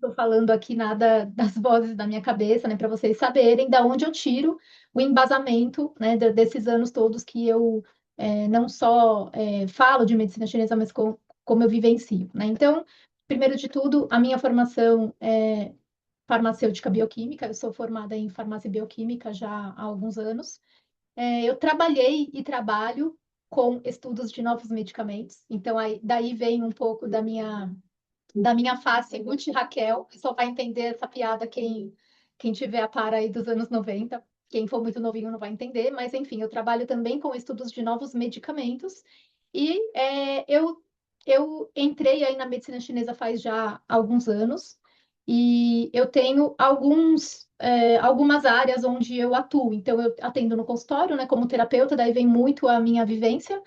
estou falando aqui nada das vozes da minha cabeça, né, para vocês saberem da onde eu tiro o embasamento, né, desses anos todos que eu não só falo de medicina chinesa, mas como eu vivencio, né? Então, primeiro de tudo, a minha formação é farmacêutica bioquímica, eu sou formada em farmácia bioquímica já há alguns anos. Eu trabalhei e trabalho com estudos de novos medicamentos, então daí vem um pouco da minha face Gucci Raquel, só vai entender essa piada quem tiver a par aí dos anos 90. Quem for muito novinho não vai entender, mas enfim, eu trabalho também com estudos de novos medicamentos e eu entrei aí na medicina chinesa faz já alguns anos e eu tenho algumas áreas onde eu atuo. Então, eu atendo no consultório, né, como terapeuta, daí vem muito a minha vivência.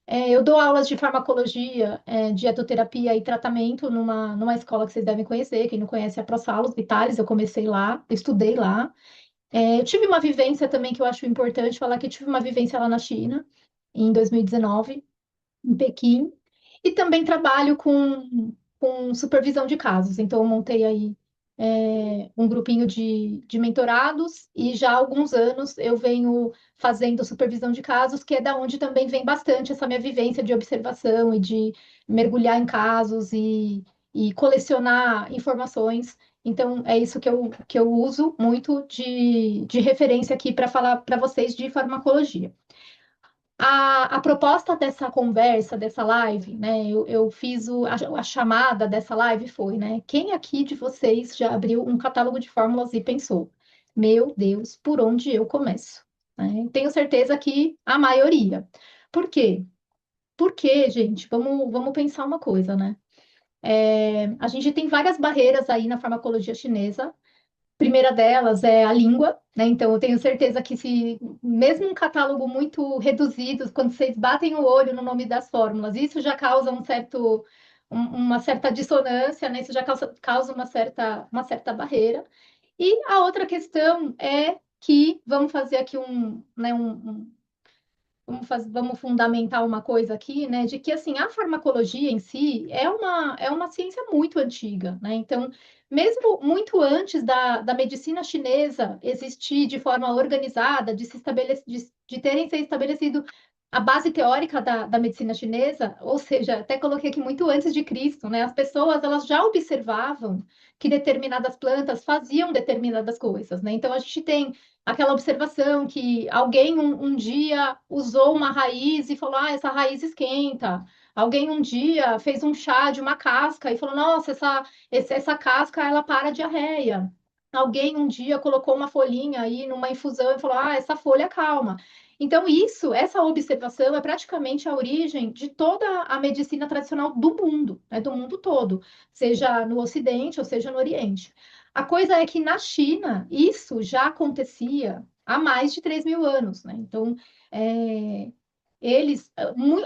Eu dou aulas de farmacologia, dietoterapia e tratamento numa escola que vocês devem conhecer. Quem não conhece é a ProSalos Vitalis, eu comecei lá, estudei lá. Eu tive uma vivência também que eu acho importante falar que eu tive uma vivência lá na China, em 2019, em Pequim, e também trabalho com supervisão de casos. Então, eu montei aí um grupinho de mentorados e já há alguns anos eu venho fazendo supervisão de casos, que é da onde também vem bastante essa minha vivência de observação e de mergulhar em casos e colecionar informações. Então, é isso que eu uso muito de referência aqui para falar para vocês de farmacologia. A proposta dessa conversa, dessa live, né? Eu fiz a chamada dessa live foi, né? Quem aqui de vocês já abriu um catálogo de fórmulas e pensou, meu Deus, por onde eu começo? Né? Tenho certeza que a maioria. Por quê? Porque, gente, vamos pensar uma coisa, né? A gente tem várias barreiras aí na farmacologia chinesa. Primeira delas é a língua, né? Então, eu tenho certeza que se, mesmo um catálogo muito reduzido, quando vocês batem o olho no nome das fórmulas, isso já causa uma certa dissonância, né? Isso já causa uma certa barreira. E a outra questão é que vamos fazer aqui né, vamos fundamentar uma coisa aqui, né, de que assim a farmacologia em si é uma ciência muito antiga, né? Então, mesmo muito antes da medicina chinesa existir de forma organizada, de terem se estabelecido a base teórica da medicina chinesa, ou seja, até coloquei aqui muito antes de Cristo, né? As pessoas elas já observavam que determinadas plantas faziam determinadas coisas, né? Então a gente tem aquela observação que alguém um dia usou uma raiz e falou: ah, essa raiz esquenta. Alguém um dia fez um chá de uma casca e falou: nossa, essa casca ela para a diarreia. Alguém um dia colocou uma folhinha aí numa infusão e falou: ah, essa folha calma. Então, essa observação é praticamente a origem de toda a medicina tradicional do mundo, né, do mundo todo, seja no Ocidente ou seja no Oriente. A coisa é que na China isso já acontecia há mais de 3.000 anos, né? Então, eles,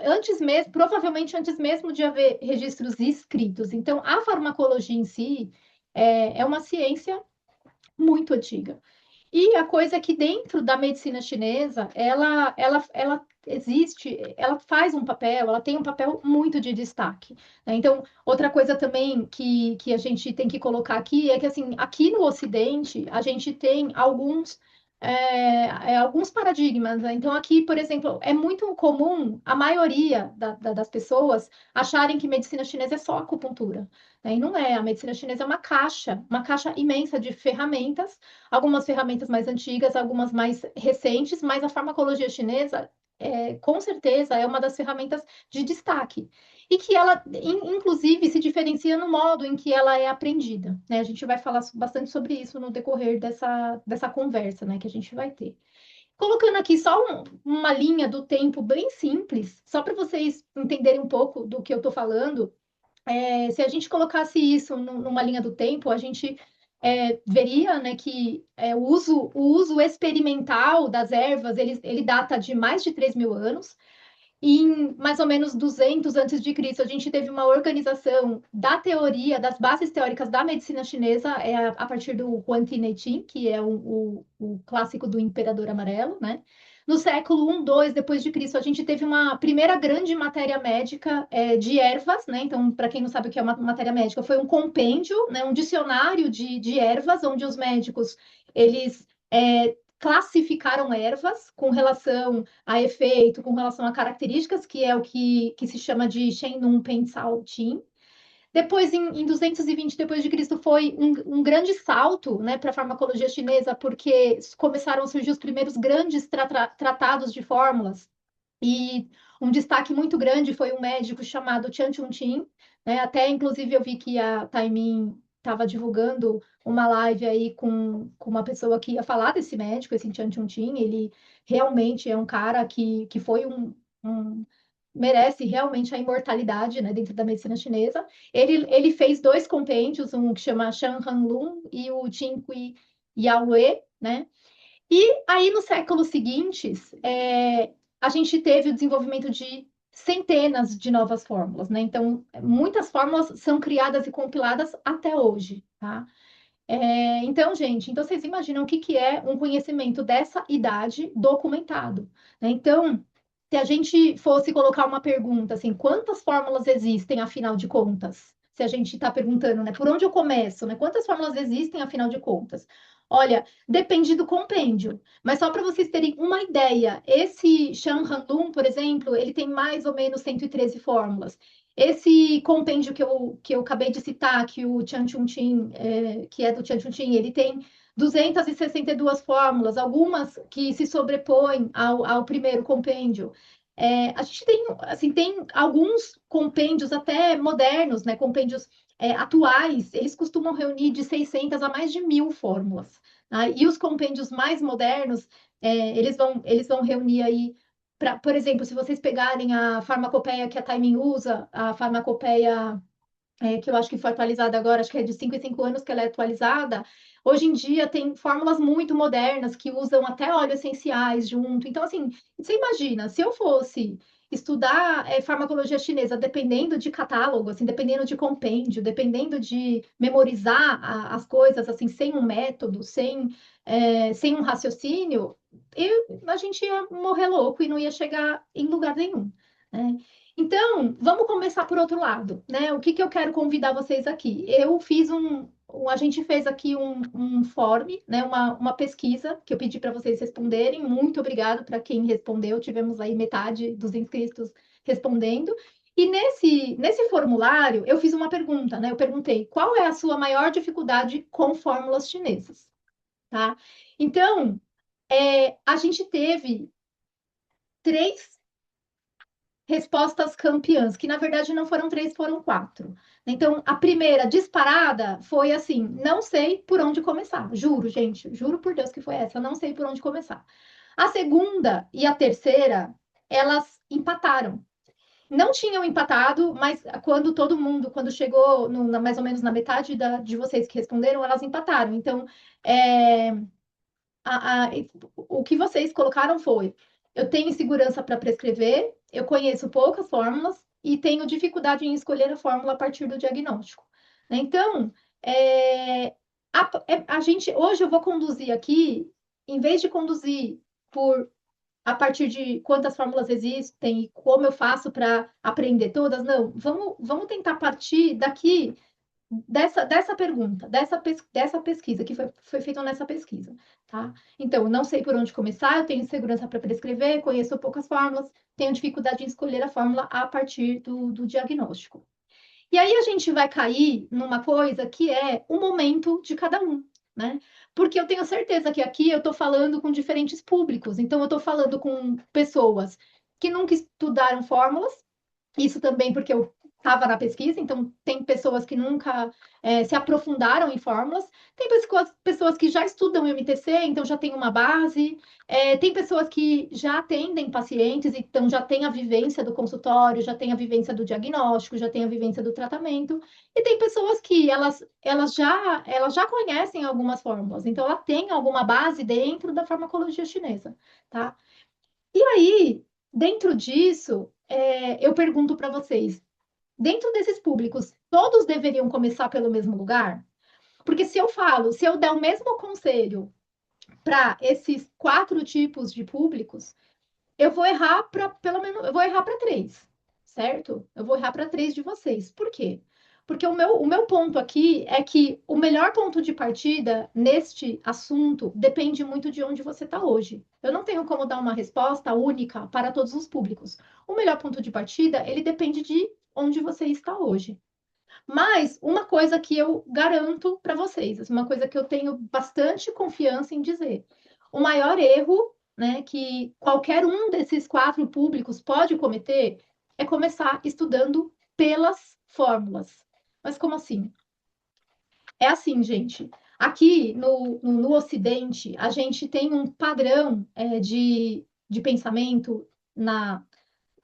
antes mesmo, provavelmente antes mesmo de haver registros escritos. Então, a farmacologia em si é uma ciência muito antiga. E a coisa é que dentro da medicina chinesa, ela existe, ela faz um papel, ela tem um papel muito de destaque, né? Então, outra coisa também que a gente tem que colocar aqui é que, assim, aqui no Ocidente, a gente tem alguns paradigmas, né? Então, aqui, por exemplo, é muito comum a maioria das pessoas acharem que medicina chinesa é só acupuntura, né? E não é. A medicina chinesa é uma caixa imensa de ferramentas, algumas ferramentas mais antigas, algumas mais recentes, mas a farmacologia chinesa, com certeza, é uma das ferramentas de destaque. E que ela, inclusive, se diferencia no modo em que ela é aprendida, né? A gente vai falar bastante sobre isso no decorrer dessa conversa, né, que a gente vai ter. Colocando aqui só uma linha do tempo bem simples, só para vocês entenderem um pouco do que eu estou falando, se a gente colocasse isso numa linha do tempo, a gente veria, né, que o uso experimental das ervas, ele data de mais de 3.000 anos. E em mais ou menos 200 antes de Cristo, a gente teve uma organização da teoria, das bases teóricas da medicina chinesa, a partir do Huan Ti Nei Qin, que é o clássico do Imperador Amarelo, né? No século I, II depois de Cristo, a gente teve uma primeira grande matéria médica de ervas, né? Então, para quem não sabe o que é uma matéria médica, foi um compêndio, né? Um dicionário de ervas, onde os médicos eles classificaram ervas com relação a efeito, com relação a características, que é o que se chama de Shen Nung Pen Cao Tin. Depois, em 220 depois de Cristo, foi um grande salto, né, para a farmacologia chinesa, porque começaram a surgir os primeiros grandes tratados de fórmulas. E um destaque muito grande foi um médico chamado Tian Chun-Tin, né? Até, inclusive, eu vi que a Taimin estava divulgando uma live aí com uma pessoa que ia falar desse médico, esse Tian Chun-Tin. Ele realmente é um cara que foi um merece realmente a imortalidade, né, dentro da medicina chinesa. Ele fez dois compêndios, um que chama Shan Han Lun e o Qin Yaolue, né? E aí, nos séculos seguintes, a gente teve o desenvolvimento de centenas de novas fórmulas, né? Então, muitas fórmulas são criadas e compiladas até hoje, tá? Então, gente, então vocês imaginam o que, que é um conhecimento dessa idade documentado, né? Então, se a gente fosse colocar uma pergunta assim, quantas fórmulas existem, afinal de contas? Se a gente está perguntando, né, por onde eu começo, né? Quantas fórmulas existem, afinal de contas? Olha, depende do compêndio, mas só para vocês terem uma ideia, esse Shan Handun, por exemplo, ele tem mais ou menos 113 fórmulas. Esse compêndio que eu acabei de citar, que o Tian Chun-Tin, que é do Tian Chun-Tin, ele tem 262 fórmulas, algumas que se sobrepõem ao primeiro compêndio. A gente tem, assim, tem alguns compêndios até modernos, né, compêndios atuais, eles costumam reunir de 600 a mais de 1.000 fórmulas. Tá? E os compêndios mais modernos, eles vão reunir aí por exemplo, se vocês pegarem a farmacopeia que a Timing usa, a farmacopeia que eu acho que foi atualizada agora, acho que é de 5 em 5 anos que ela é atualizada, hoje em dia tem fórmulas muito modernas que usam até óleos essenciais junto. Então, assim, você imagina, se eu fosse estudar farmacologia chinesa dependendo de catálogo, assim, dependendo de compêndio, dependendo de memorizar as coisas, assim, sem um método, sem um raciocínio, a gente ia morrer louco e não ia chegar em lugar nenhum, né? Então, vamos começar por outro lado, né? O que que eu quero convidar vocês aqui? A gente fez aqui um form, né? Uma pesquisa que eu pedi para vocês responderem. Muito obrigado para quem respondeu. Tivemos aí metade dos inscritos respondendo. E nesse formulário, eu fiz uma pergunta, né? Eu perguntei qual é a sua maior dificuldade com fórmulas chinesas, tá? Então, a gente teve três respostas campeãs, que na verdade não foram três, foram quatro. Então, a primeira disparada foi assim: não sei por onde começar. Juro, gente, juro por Deus que foi essa, não sei por onde começar. A segunda e a terceira, elas empataram. Não tinham empatado, mas quando chegou mais ou menos na metade de vocês que responderam, elas empataram. Então, é, a- o que vocês colocaram foi: eu tenho insegurança para prescrever, eu conheço poucas fórmulas e tenho dificuldade em escolher a fórmula a partir do diagnóstico. Né? Então, a gente hoje eu vou conduzir aqui, em vez de conduzir por a partir de quantas fórmulas existem e como eu faço para aprender todas, não, vamos tentar partir daqui dessa pergunta, dessa pesquisa, que foi feita nessa pesquisa, tá? Então, não sei por onde começar, eu tenho insegurança para prescrever, conheço poucas fórmulas, tenho dificuldade em escolher a fórmula a partir do diagnóstico. E aí a gente vai cair numa coisa que é o momento de cada um, né? Porque eu tenho certeza que aqui eu estou falando com diferentes públicos, então eu estou falando com pessoas que nunca estudaram fórmulas, isso também porque eu estava na pesquisa, então tem pessoas que nunca se aprofundaram em fórmulas, tem pessoas que já estudam MTC, então já tem uma base, tem pessoas que já atendem pacientes, então já tem a vivência do consultório, já tem a vivência do diagnóstico, já tem a vivência do tratamento, e tem pessoas que elas já conhecem algumas fórmulas, então ela tem alguma base dentro da farmacologia chinesa, tá? E aí, dentro disso, eu pergunto para vocês, dentro desses públicos, todos deveriam começar pelo mesmo lugar? Porque se eu der o mesmo conselho para esses quatro tipos de públicos, eu vou errar para pelo menos, eu vou errar para três, certo? Eu vou errar para três de vocês. Por quê? Porque o meu ponto aqui é que o melhor ponto de partida neste assunto depende muito de onde você está hoje. Eu não tenho como dar uma resposta única para todos os públicos. O melhor ponto de partida, ele depende de onde você está hoje. Mas uma coisa que eu garanto para vocês, uma coisa que eu tenho bastante confiança em dizer, o maior erro, né, que qualquer um desses quatro públicos pode cometer é começar estudando pelas fórmulas. Mas como assim? É assim, gente. Aqui no Ocidente, a gente tem um padrão de pensamento na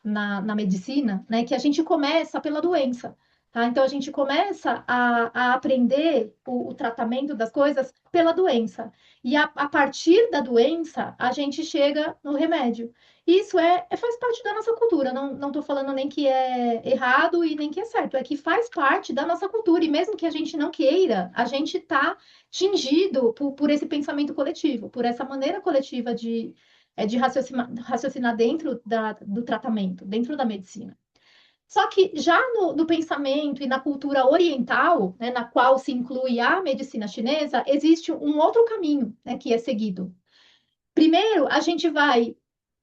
na medicina, né, que a gente começa pela doença, tá? Então a gente começa a aprender o tratamento das coisas pela doença. E a partir da doença, a gente chega no remédio. Isso faz parte da nossa cultura. Não estou falando nem que é errado e nem que é certo. É que faz parte da nossa cultura. E mesmo que a gente não queira, a gente está tingido por esse pensamento coletivo, por essa maneira coletiva de raciocinar dentro do tratamento, dentro da medicina. Só que já no pensamento e na cultura oriental, né, na qual se inclui a medicina chinesa, existe um outro caminho, né, que é seguido. Primeiro, a gente vai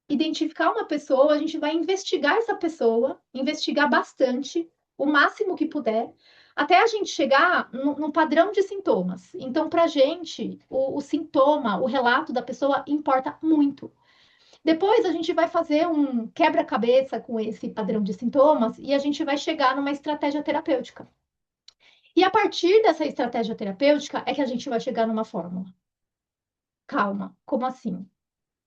identificar uma pessoa, a gente vai investigar essa pessoa, investigar bastante, o máximo que puder, até a gente chegar no padrão de sintomas. Então, para a gente, o sintoma, o relato da pessoa importa muito. Depois a gente vai fazer um quebra-cabeça com esse padrão de sintomas e a gente vai chegar numa estratégia terapêutica. E a partir dessa estratégia terapêutica é que a gente vai chegar numa fórmula. Calma, como assim?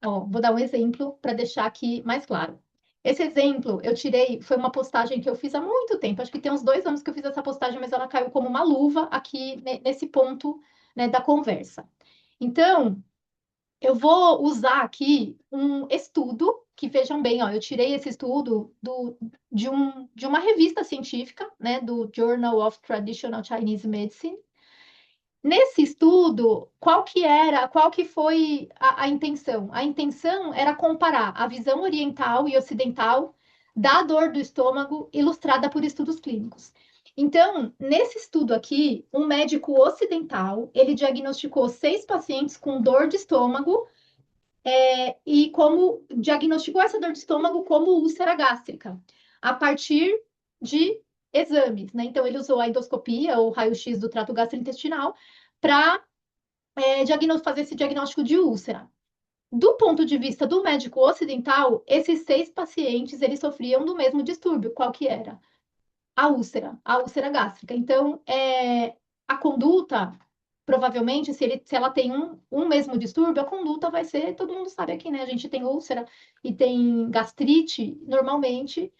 Ó, vou dar um exemplo para deixar aqui mais claro. Esse exemplo eu tirei, foi uma postagem que eu fiz há muito tempo, acho que tem uns 2 anos que eu fiz essa postagem, mas ela caiu como uma luva aqui nesse ponto, né, da conversa. Então, eu vou usar aqui um estudo, que vejam bem, ó, eu tirei esse estudo de uma revista científica, né, do Journal of Traditional Chinese Medicine. Nesse estudo, qual que foi a intenção? A intenção era comparar a visão oriental e ocidental da dor do estômago ilustrada por estudos clínicos. Então, nesse estudo aqui, um médico ocidental, ele diagnosticou 6 pacientes com dor de estômago e como diagnosticou essa dor de estômago como úlcera gástrica, a partir de exames, né? Então, ele usou a endoscopia, ou raio-x do trato gastrointestinal, para fazer esse diagnóstico de úlcera. Do ponto de vista do médico ocidental, esses 6 pacientes, eles sofriam do mesmo distúrbio. Qual que era? A úlcera gástrica. Então, a conduta, provavelmente, se ela tem um mesmo distúrbio, a conduta vai ser, todo mundo sabe aqui, né? A gente tem úlcera e tem gastrite, normalmente,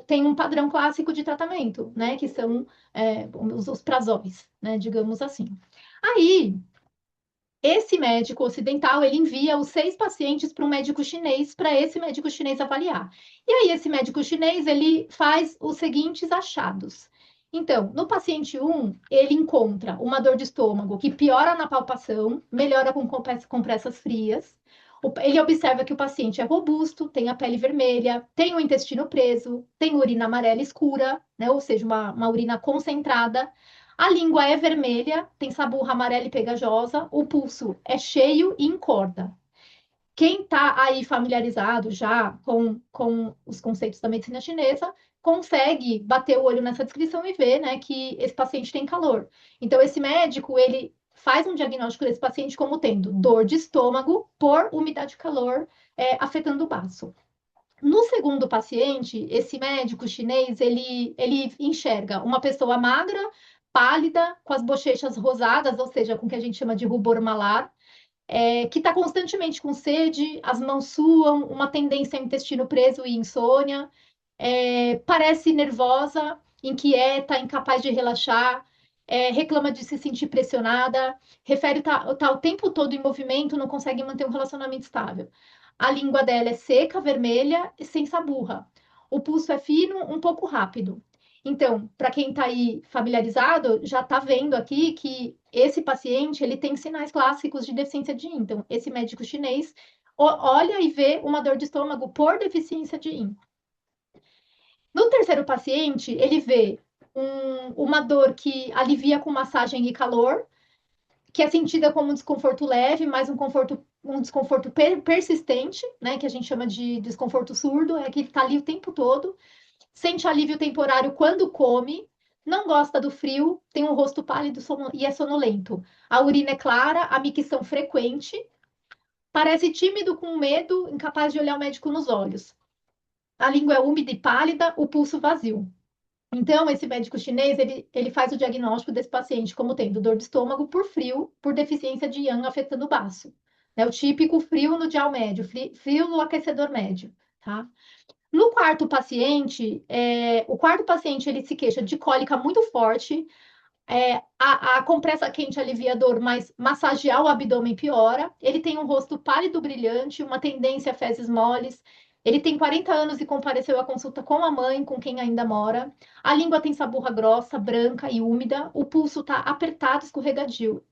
tem um padrão clássico de tratamento, né? Que são os prazóis, né? Digamos assim. Aí, esse médico ocidental, ele envia os 6 pacientes para um médico chinês, para esse médico chinês avaliar. E aí, esse médico chinês, ele faz os seguintes achados. Então, no paciente 1, ele encontra uma dor de estômago que piora na palpação, melhora com compressas frias. Ele observa que o paciente é robusto, tem a pele vermelha, tem o intestino preso, tem urina amarela escura, né? Ou seja, uma urina concentrada. A língua é vermelha, tem saburra amarela e pegajosa, o pulso é cheio e encorda. Quem está aí familiarizado já com os conceitos da medicina chinesa consegue bater o olho nessa descrição e ver, né, que esse paciente tem calor. Então, esse médico, ele faz um diagnóstico desse paciente como tendo dor de estômago por umidade e calor afetando o baço. No segundo paciente, esse médico chinês, ele enxerga uma pessoa magra, pálida, com as bochechas rosadas, ou seja, com o que a gente chama de rubor malar, que está constantemente com sede, as mãos suam, uma tendência ao intestino preso e insônia, parece nervosa, inquieta, incapaz de relaxar, reclama de se sentir pressionada, refere tá o tempo todo em movimento, não consegue manter um relacionamento estável. A língua dela é seca, vermelha e sem saburra. O pulso é fino, um pouco rápido. Então, para quem está aí familiarizado, já está vendo aqui que esse paciente ele tem sinais clássicos de deficiência de yin. Então, esse médico chinês olha e vê uma dor de estômago por deficiência de yin. No terceiro paciente, ele vê uma dor que alivia com massagem e calor, que é sentida como um desconforto leve, mas um desconforto persistente, né? Que a gente chama de desconforto surdo, é que ele está ali o tempo todo, sente alívio temporário quando come, não gosta do frio, tem um rosto pálido e é sonolento. A urina é clara, a micção frequente, parece tímido, com medo, incapaz de olhar o médico nos olhos. A língua é úmida e pálida, o pulso vazio. Então, esse médico chinês, ele faz o diagnóstico desse paciente como tendo dor de estômago por frio, por deficiência de yang afetando o baço. É o típico frio no dial médio, frio no aquecedor médio, tá? No quarto paciente, o quarto paciente ele se queixa de cólica muito forte, a compressa quente alivia a dor, mas massagear o abdômen piora. Ele tem um rosto pálido brilhante, uma tendência a fezes moles. Ele tem 40 anos e compareceu à consulta com a mãe, com quem ainda mora. A língua tem saburra grossa, branca e úmida. O pulso está apertado, escorregadio.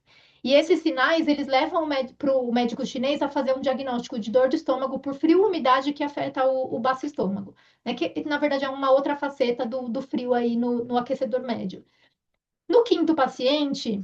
E esses sinais, eles levam para o médico chinês a fazer um diagnóstico de dor de estômago por frio e umidade que afeta o baço estômago, né? Que, na verdade, é uma outra faceta do frio aí no aquecedor médio. No quinto paciente,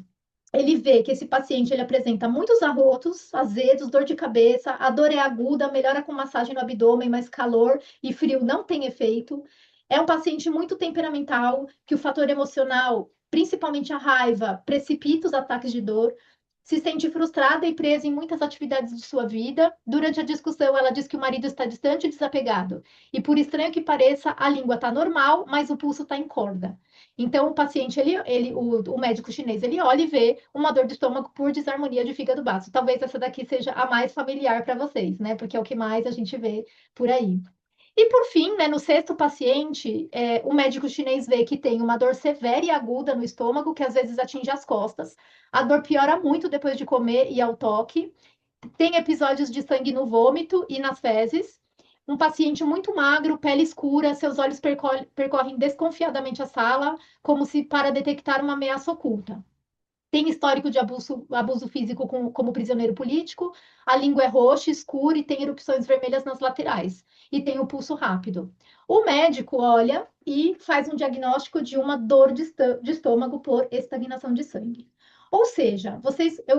ele vê que esse paciente ele apresenta muitos arrotos, azedos, dor de cabeça, a dor é aguda, melhora com massagem no abdômen, mas calor e frio não tem efeito. É um paciente muito temperamental, que o fator emocional, principalmente a raiva, precipita os ataques de dor. Se sente frustrada e presa em muitas atividades de sua vida. Durante a discussão, ela diz que o marido está distante e desapegado. E por estranho que pareça, a língua está normal, mas o pulso está em corda. Então, o paciente, o médico chinês, ele olha e vê uma dor de estômago por desarmonia de fígado baço. Talvez essa daqui seja a mais familiar para vocês, né? Porque é o que mais a gente vê por aí. E por fim, né, no sexto paciente, o médico chinês vê que tem uma dor severa e aguda no estômago, que às vezes atinge as costas. A dor piora muito depois de comer e ao toque. Tem episódios de sangue no vômito e nas fezes. Um paciente muito magro, pele escura, seus olhos percorrem desconfiadamente a sala, como se para detectar uma ameaça oculta. Tem histórico de abuso físico como prisioneiro político, a língua é roxa, escura e tem erupções vermelhas nas laterais. E tem o pulso rápido. O médico olha e faz um diagnóstico de uma dor de estômago por estagnação de sangue. Ou seja,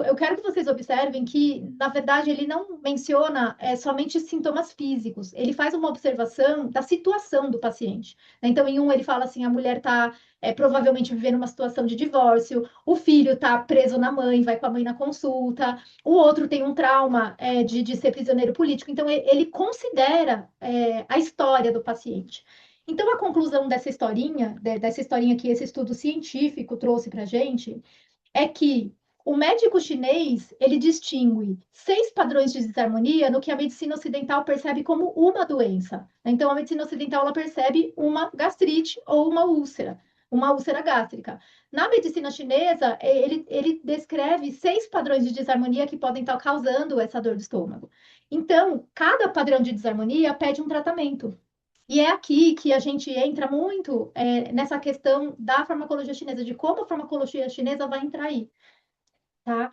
eu quero que vocês observem que, na verdade, ele não menciona somente sintomas físicos, ele faz uma observação da situação do paciente. Então, em um, ele fala assim: a mulher está provavelmente vivendo uma situação de divórcio, o filho está preso na mãe, vai com a mãe na consulta, o outro tem um trauma de ser prisioneiro político. Então, ele considera a história do paciente. Então, a conclusão dessa historinha que esse estudo científico trouxe para a gente, é que o médico chinês ele distingue 6 padrões de desarmonia no que a medicina ocidental percebe como uma doença. Então, a medicina ocidental ela percebe uma gastrite ou uma úlcera gástrica. Na medicina chinesa, ele descreve 6 padrões de desarmonia que podem estar causando essa dor de estômago. Então, cada padrão de desarmonia pede um tratamento. E é aqui que a gente entra muito nessa questão da farmacologia chinesa, de como a farmacologia chinesa vai entrar aí, tá?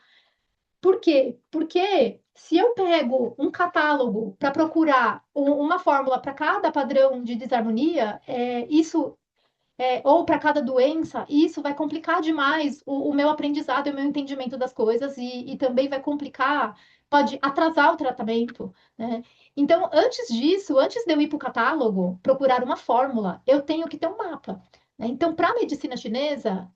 Por quê? Porque se eu pego um catálogo para procurar uma fórmula para cada padrão de desarmonia, ou para cada doença, isso vai complicar demais o meu aprendizado e o meu entendimento das coisas e também vai complicar, pode atrasar o tratamento, né? Então, antes disso, antes de eu ir para o catálogo, procurar uma fórmula, eu tenho que ter um mapa, né? Então, para a medicina chinesa,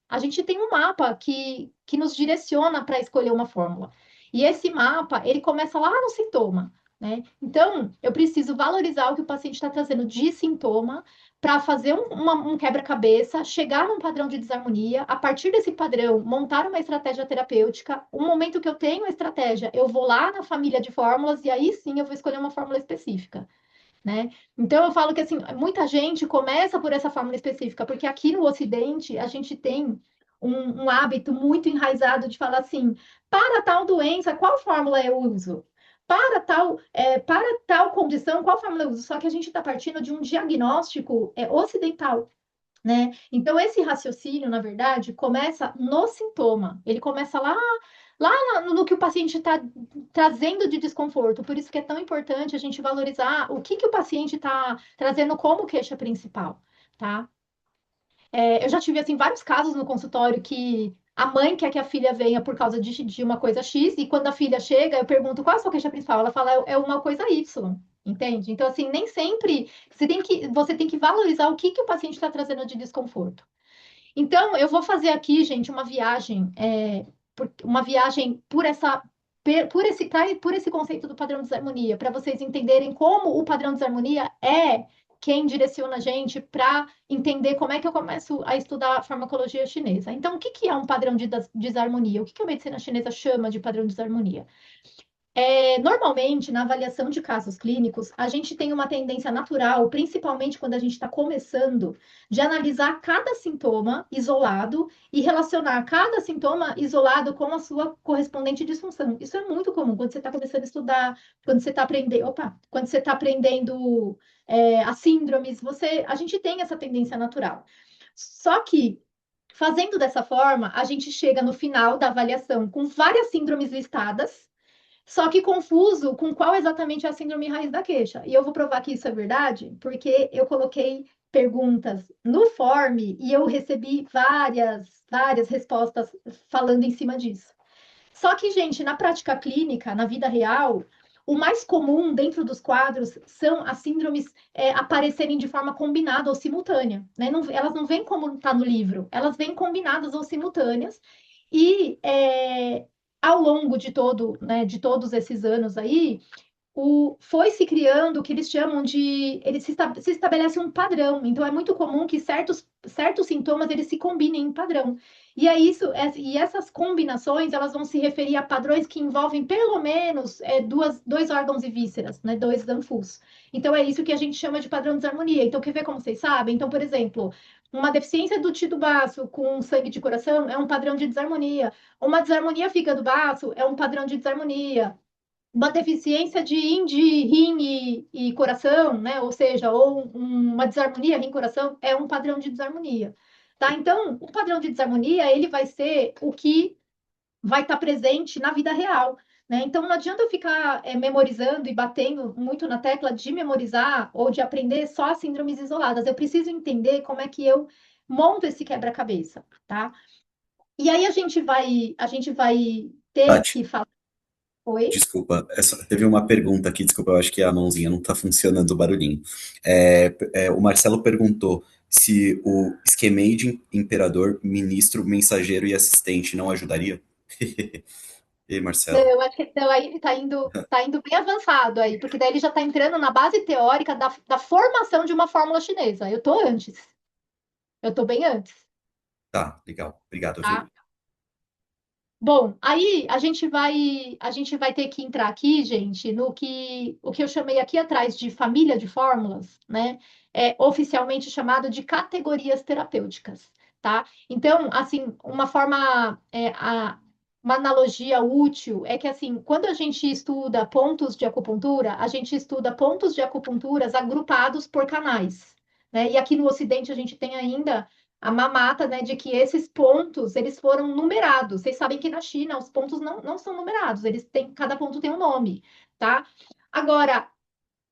a gente tem um mapa que nos direciona para escolher uma fórmula. E esse mapa, ele começa lá no sintoma, né? Então, eu preciso valorizar o que o paciente está trazendo de sintoma para fazer um quebra-cabeça, chegar num padrão de desarmonia, a partir desse padrão, montar uma estratégia terapêutica. O momento que eu tenho a estratégia, eu vou lá na família de fórmulas e aí sim eu vou escolher uma fórmula específica, né? Então eu falo que assim, muita gente começa por essa fórmula específica, porque aqui no Ocidente a gente tem um hábito muito enraizado de falar assim, para tal doença, qual fórmula eu uso? Para tal condição, qual fórmula eu uso? Só que a gente está partindo de um diagnóstico ocidental. né? Então, esse raciocínio, na verdade, começa no sintoma. Ele começa no que o paciente está trazendo de desconforto. Por isso que é tão importante a gente valorizar o que que o paciente está trazendo como queixa principal, tá? Eu já tive, assim, vários casos no consultório que a mãe quer que a filha venha por causa de uma coisa X, e quando a filha chega, eu pergunto qual é a sua queixa principal? Ela fala, é uma coisa Y, entende? Então, assim, nem sempre você tem que valorizar o que que o paciente está trazendo de desconforto. Então, eu vou fazer aqui, gente, uma viagem, uma viagem por esse conceito do padrão de desarmonia, para vocês entenderem como o padrão de desarmonia é quem direciona a gente para entender como é que eu começo a estudar a farmacologia chinesa. Então, o que que é um padrão de desarmonia? O que que a medicina chinesa chama de padrão de desarmonia? Normalmente, na avaliação de casos clínicos, a gente tem uma tendência natural, principalmente quando a gente está começando, de analisar cada sintoma isolado e relacionar cada sintoma isolado com a sua correspondente disfunção. Isso é muito comum quando você está começando a estudar, quando você está aprendendo, quando você está aprendendo as síndromes, a gente tem essa tendência natural. Só que fazendo dessa forma, a gente chega no final da avaliação com várias síndromes listadas só que confuso com qual exatamente é a síndrome raiz da queixa. E eu vou provar que isso é verdade, porque eu coloquei perguntas no form e eu recebi várias respostas falando em cima disso. Só que, gente, na prática clínica, na vida real, o mais comum dentro dos quadros são as síndromes aparecerem de forma combinada ou simultânea, né? Elas não vêm como está no livro, elas vêm combinadas ou simultâneas. E ao longo de todos esses anos aí, foi se criando o que eles chamam de, se estabelece um padrão. Então é muito comum que certos sintomas eles se combinem em padrão. E é isso, e essas combinações elas vão se referir a padrões que envolvem pelo menos dois órgãos e vísceras, né? Dois danfus. Então é isso que a gente chama de padrão de desarmonia. Então, quer ver como vocês sabem? Então, por exemplo, uma deficiência do tito baço com sangue de coração é um padrão de desarmonia. Uma desarmonia fígado-baço é um padrão de desarmonia. Uma deficiência de rim e coração, né? Ou seja, uma desarmonia rim-coração é um padrão de desarmonia, tá? Então, o padrão de desarmonia, ele vai ser o que vai estar presente na vida real, né? Então, não adianta eu ficar memorizando e batendo muito na tecla de memorizar ou de aprender só as síndromes isoladas. Eu preciso entender como é que eu monto esse quebra-cabeça, tá? E aí a gente vai ter Tati, que falar. Oi? desculpa, teve uma pergunta aqui, desculpa, eu acho que a mãozinha não tá funcionando o barulhinho. O Marcelo perguntou se o esquemei de imperador, ministro, mensageiro e assistente não ajudaria? E aí, Não, Marcelo? eu acho que então, aí tá indo bem avançado aí, porque daí ele já está entrando na base teórica da formação de uma fórmula chinesa. Eu tô antes, eu tô bem antes, Tá, legal. Obrigado, viu? tá? Bom, aí a gente vai ter que entrar aqui, gente, no que o que eu chamei aqui atrás de família de fórmulas, né? É oficialmente chamado de categorias terapêuticas, tá? Então, assim, uma analogia útil é que assim, quando a gente estuda pontos de acupuntura, a gente estuda pontos de acupunturas agrupados por canais, né? E aqui no Ocidente a gente tem ainda a mamata, né, de que esses pontos, eles foram numerados. Vocês sabem que na China os pontos não são numerados, cada ponto tem um nome, tá? Agora,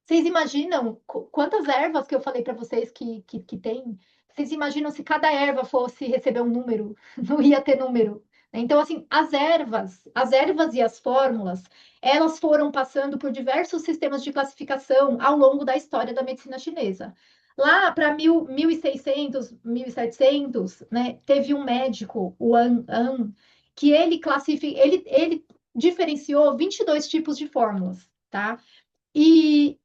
vocês imaginam quantas ervas que eu falei para vocês que tem? Vocês imaginam se cada erva fosse receber um número? Não ia ter número. Então, assim, as ervas e as fórmulas, elas foram passando por diversos sistemas de classificação ao longo da história da medicina chinesa. Lá para 1600, 1700, né, teve um médico, o An, que ele diferenciou 22 tipos de fórmulas, tá? E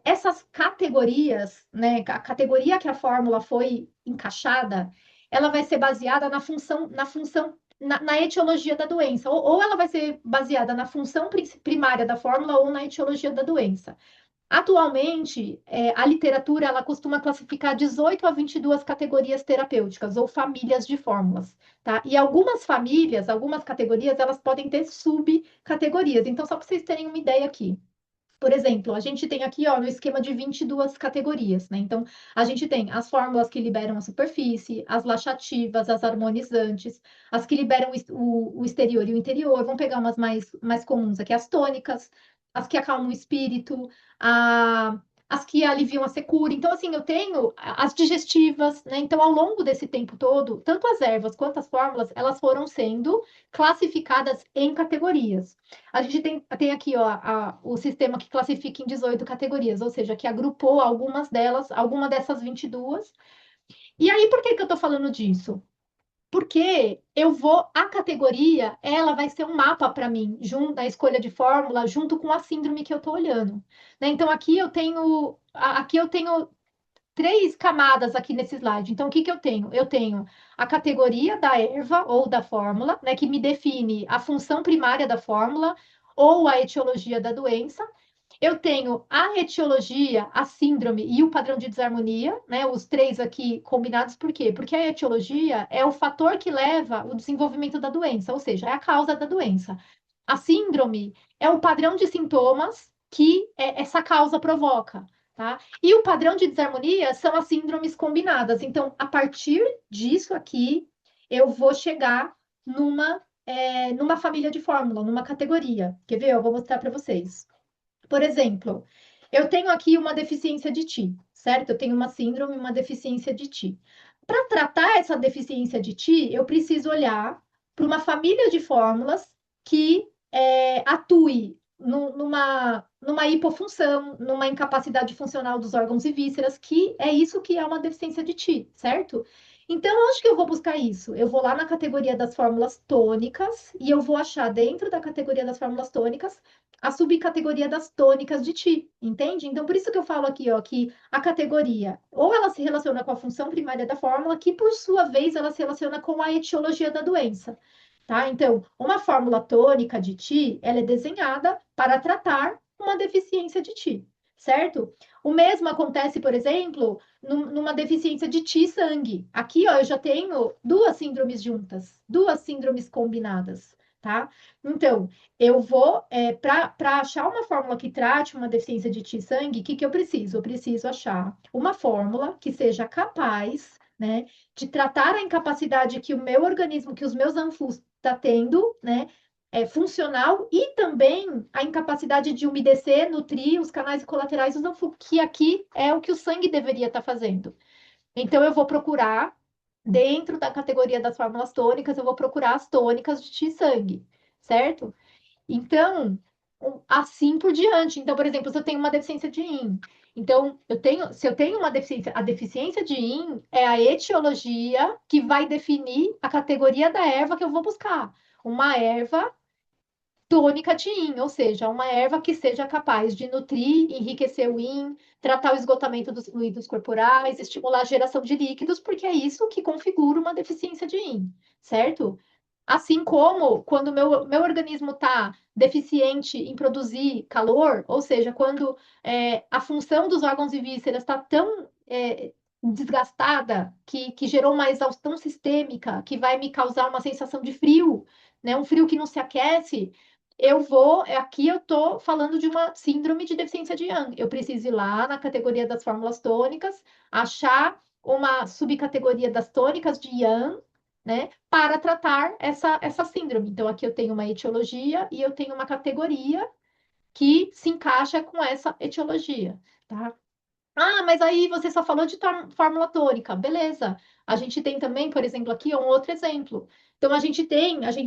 essas categorias, né, a categoria que a fórmula foi encaixada, ela vai ser baseada na etiologia da doença, ou ela vai ser baseada na função primária da fórmula ou na etiologia da doença. Atualmente, a literatura ela costuma classificar 18 a 22 categorias terapêuticas ou famílias de fórmulas, tá? E algumas famílias, algumas categorias, elas podem ter subcategorias. Então, só para vocês terem uma ideia aqui. Por exemplo, a gente tem aqui, ó, no esquema de 22 categorias, né? Então, a gente tem as fórmulas que liberam a superfície, as laxativas, as harmonizantes, as que liberam o exterior e o interior. Vamos pegar umas mais comuns aqui, as tônicas, as que acalmam o espírito, a, as que aliviam a secura. Então, assim, eu tenho as digestivas, né? Então, ao longo desse tempo todo, tanto as ervas quanto as fórmulas, elas foram sendo classificadas em categorias. A gente tem aqui, ó, o sistema que classifica em 18 categorias, ou seja, que agrupou algumas delas, alguma dessas 22. E aí, por que que eu estou falando disso? Porque a categoria, ela vai ser um mapa para mim, junto da escolha de fórmula, junto com a síndrome que eu estou olhando. Né? Então, aqui eu tenho três camadas aqui nesse slide. Então, o que que eu tenho? Eu tenho a categoria da erva ou da fórmula, né, que me define a função primária da fórmula ou a etiologia da doença. Eu tenho a etiologia, a síndrome e o padrão de desarmonia, né? Os três aqui combinados, por quê? Porque a etiologia é o fator que leva o desenvolvimento da doença, ou seja, é a causa da doença. A síndrome é o padrão de sintomas que essa causa provoca, tá? E o padrão de desarmonia são as síndromes combinadas. Então, a partir disso aqui, eu vou chegar numa família de fórmula, numa categoria. Quer ver? Eu vou mostrar para vocês. Por exemplo, eu tenho aqui uma deficiência de Ti, certo? Eu tenho uma síndrome, uma deficiência de Ti. Para tratar essa deficiência de Ti, eu preciso olhar para uma família de fórmulas que atue numa hipofunção, numa incapacidade funcional dos órgãos e vísceras, que é isso que é uma deficiência de Ti, certo? Então, onde que eu vou buscar isso? Eu vou lá na categoria das fórmulas tônicas e eu vou achar dentro da categoria das fórmulas tônicas a subcategoria das tônicas de Ti, entende? Então, por isso que eu falo aqui, ó, que a categoria, ou ela se relaciona com a função primária da fórmula, que por sua vez ela se relaciona com a etiologia da doença, tá? Então, uma fórmula tônica de Ti, ela é desenhada para tratar uma deficiência de Ti, certo? O mesmo acontece, por exemplo, numa deficiência de Ti-sangue. Aqui, ó, eu já tenho duas síndromes juntas, duas síndromes combinadas, tá? Então, eu vou, para achar uma fórmula que trate uma deficiência de T-sangue, o que que eu preciso? Eu preciso achar uma fórmula que seja capaz, né, de tratar a incapacidade que o meu organismo, que os meus anfus está tendo, né, funcional e também a incapacidade de umedecer, nutrir os canais colaterais dos anfus, que aqui é o que o sangue deveria estar fazendo. Então, eu vou procurar, dentro da categoria das fórmulas tônicas, eu vou procurar as tônicas de T-sangue, certo? Então, assim por diante. Então, por exemplo, se eu tenho uma deficiência de IN, então se eu tenho uma deficiência, a deficiência de IN é a etiologia que vai definir a categoria da erva que eu vou buscar. Uma erva tônica de yin, ou seja, uma erva que seja capaz de nutrir, enriquecer o yin, tratar o esgotamento dos fluidos corporais, estimular a geração de líquidos, porque é isso que configura uma deficiência de yin, certo? Assim como quando o meu organismo está deficiente em produzir calor, ou seja, quando a função dos órgãos e vísceras está tão desgastada que gerou uma exaustão sistêmica que vai me causar uma sensação de frio, né? Um frio que não se aquece, aqui eu estou falando de uma síndrome de deficiência de Yang. Eu preciso ir lá na categoria das fórmulas tônicas, achar uma subcategoria das tônicas de Yang, né, para tratar essa síndrome. Então, aqui eu tenho uma etiologia e eu tenho uma categoria que se encaixa com essa etiologia, tá? Ah, mas aí você só falou de fórmula tônica. Beleza. A gente tem também, por exemplo, aqui um outro exemplo. Então, a gente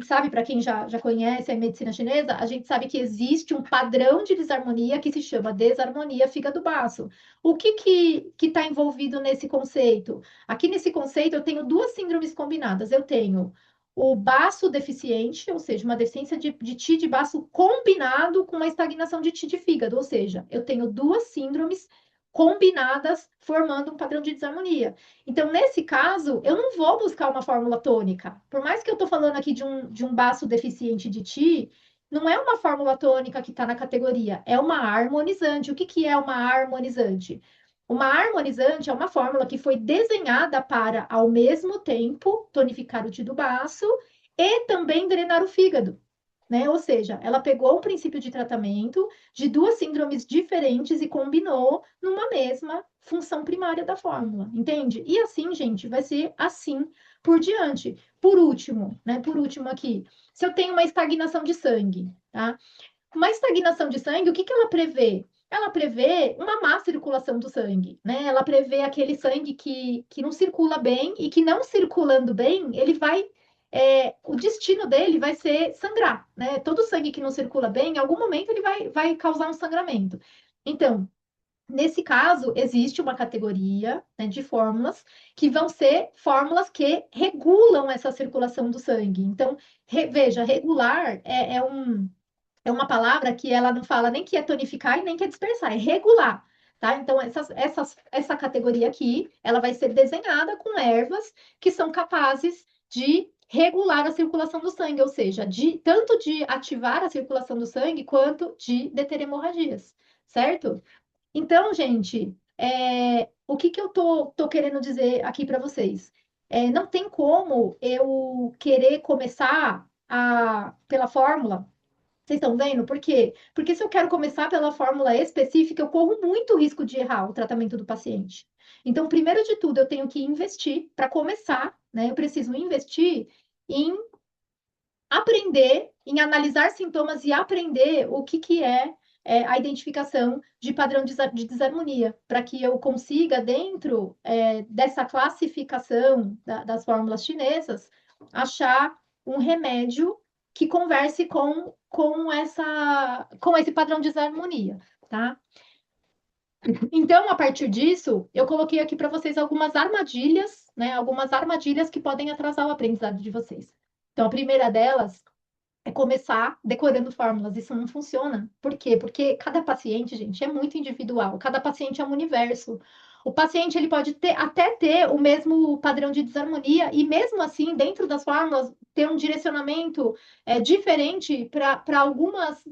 sabe, para quem já conhece a medicina chinesa, a gente sabe que existe um padrão de desarmonia que se chama desarmonia fígado-baço. O que está envolvido nesse conceito? Aqui nesse conceito, eu tenho duas síndromes combinadas. Eu tenho o baço deficiente, ou seja, uma deficiência de Ti de baço combinado com uma estagnação de Ti de fígado, ou seja, eu tenho duas síndromes combinadas, formando um padrão de desarmonia. Então, nesse caso, eu não vou buscar uma fórmula tônica. Por mais que eu estou falando aqui de um baço deficiente de Ti, não é uma fórmula tônica que está na categoria, é uma harmonizante. O que, que é uma harmonizante? Uma harmonizante é uma fórmula que foi desenhada para, ao mesmo tempo, tonificar o Ti do baço e também drenar o fígado. né? Ou seja, ela pegou um princípio de tratamento de duas síndromes diferentes e combinou numa mesma função primária da fórmula, entende? E assim, gente, vai ser assim por diante. Por último, né? Por último aqui, se eu tenho uma estagnação de sangue, tá? Uma estagnação de sangue, o que que ela prevê? Ela prevê uma má circulação do sangue, né? Ela prevê aquele sangue que não circula bem e que não circulando bem, ele vai, o destino dele vai ser sangrar, né? Todo sangue que não circula bem, em algum momento ele vai causar um sangramento. Então, nesse caso, existe uma categoria, né, de fórmulas que vão ser fórmulas que regulam essa circulação do sangue. Então, veja, regular é uma palavra que ela não fala nem que é tonificar e nem que é dispersar, é regular, tá? Então, essa categoria aqui, ela vai ser desenhada com ervas que são capazes de regular a circulação do sangue, ou seja, tanto de ativar a circulação do sangue quanto de deter hemorragias, certo? Então, gente, o que que eu tô querendo dizer aqui para vocês? Não tem como eu querer começar pela fórmula. Vocês estão vendo? Por quê? Porque se eu quero começar pela fórmula específica, eu corro muito risco de errar o tratamento do paciente. Então, primeiro de tudo, eu tenho que investir para começar, né? Eu preciso investir em aprender, em analisar sintomas e aprender o que é a identificação de padrão de desarmonia, para que eu consiga, dentro dessa classificação das fórmulas chinesas, achar um remédio que converse com esse padrão de desarmonia, tá? Então, a partir disso, eu coloquei aqui para vocês algumas armadilhas, né? Algumas armadilhas que podem atrasar o aprendizado de vocês. Então, a primeira delas é começar decorando fórmulas. Isso não funciona. Por quê? Porque cada paciente, gente, é muito individual. Cada paciente é um universo. O paciente ele pode até ter o mesmo padrão de desarmonia e mesmo assim, dentro das fórmulas, ter um direcionamento diferente para alguns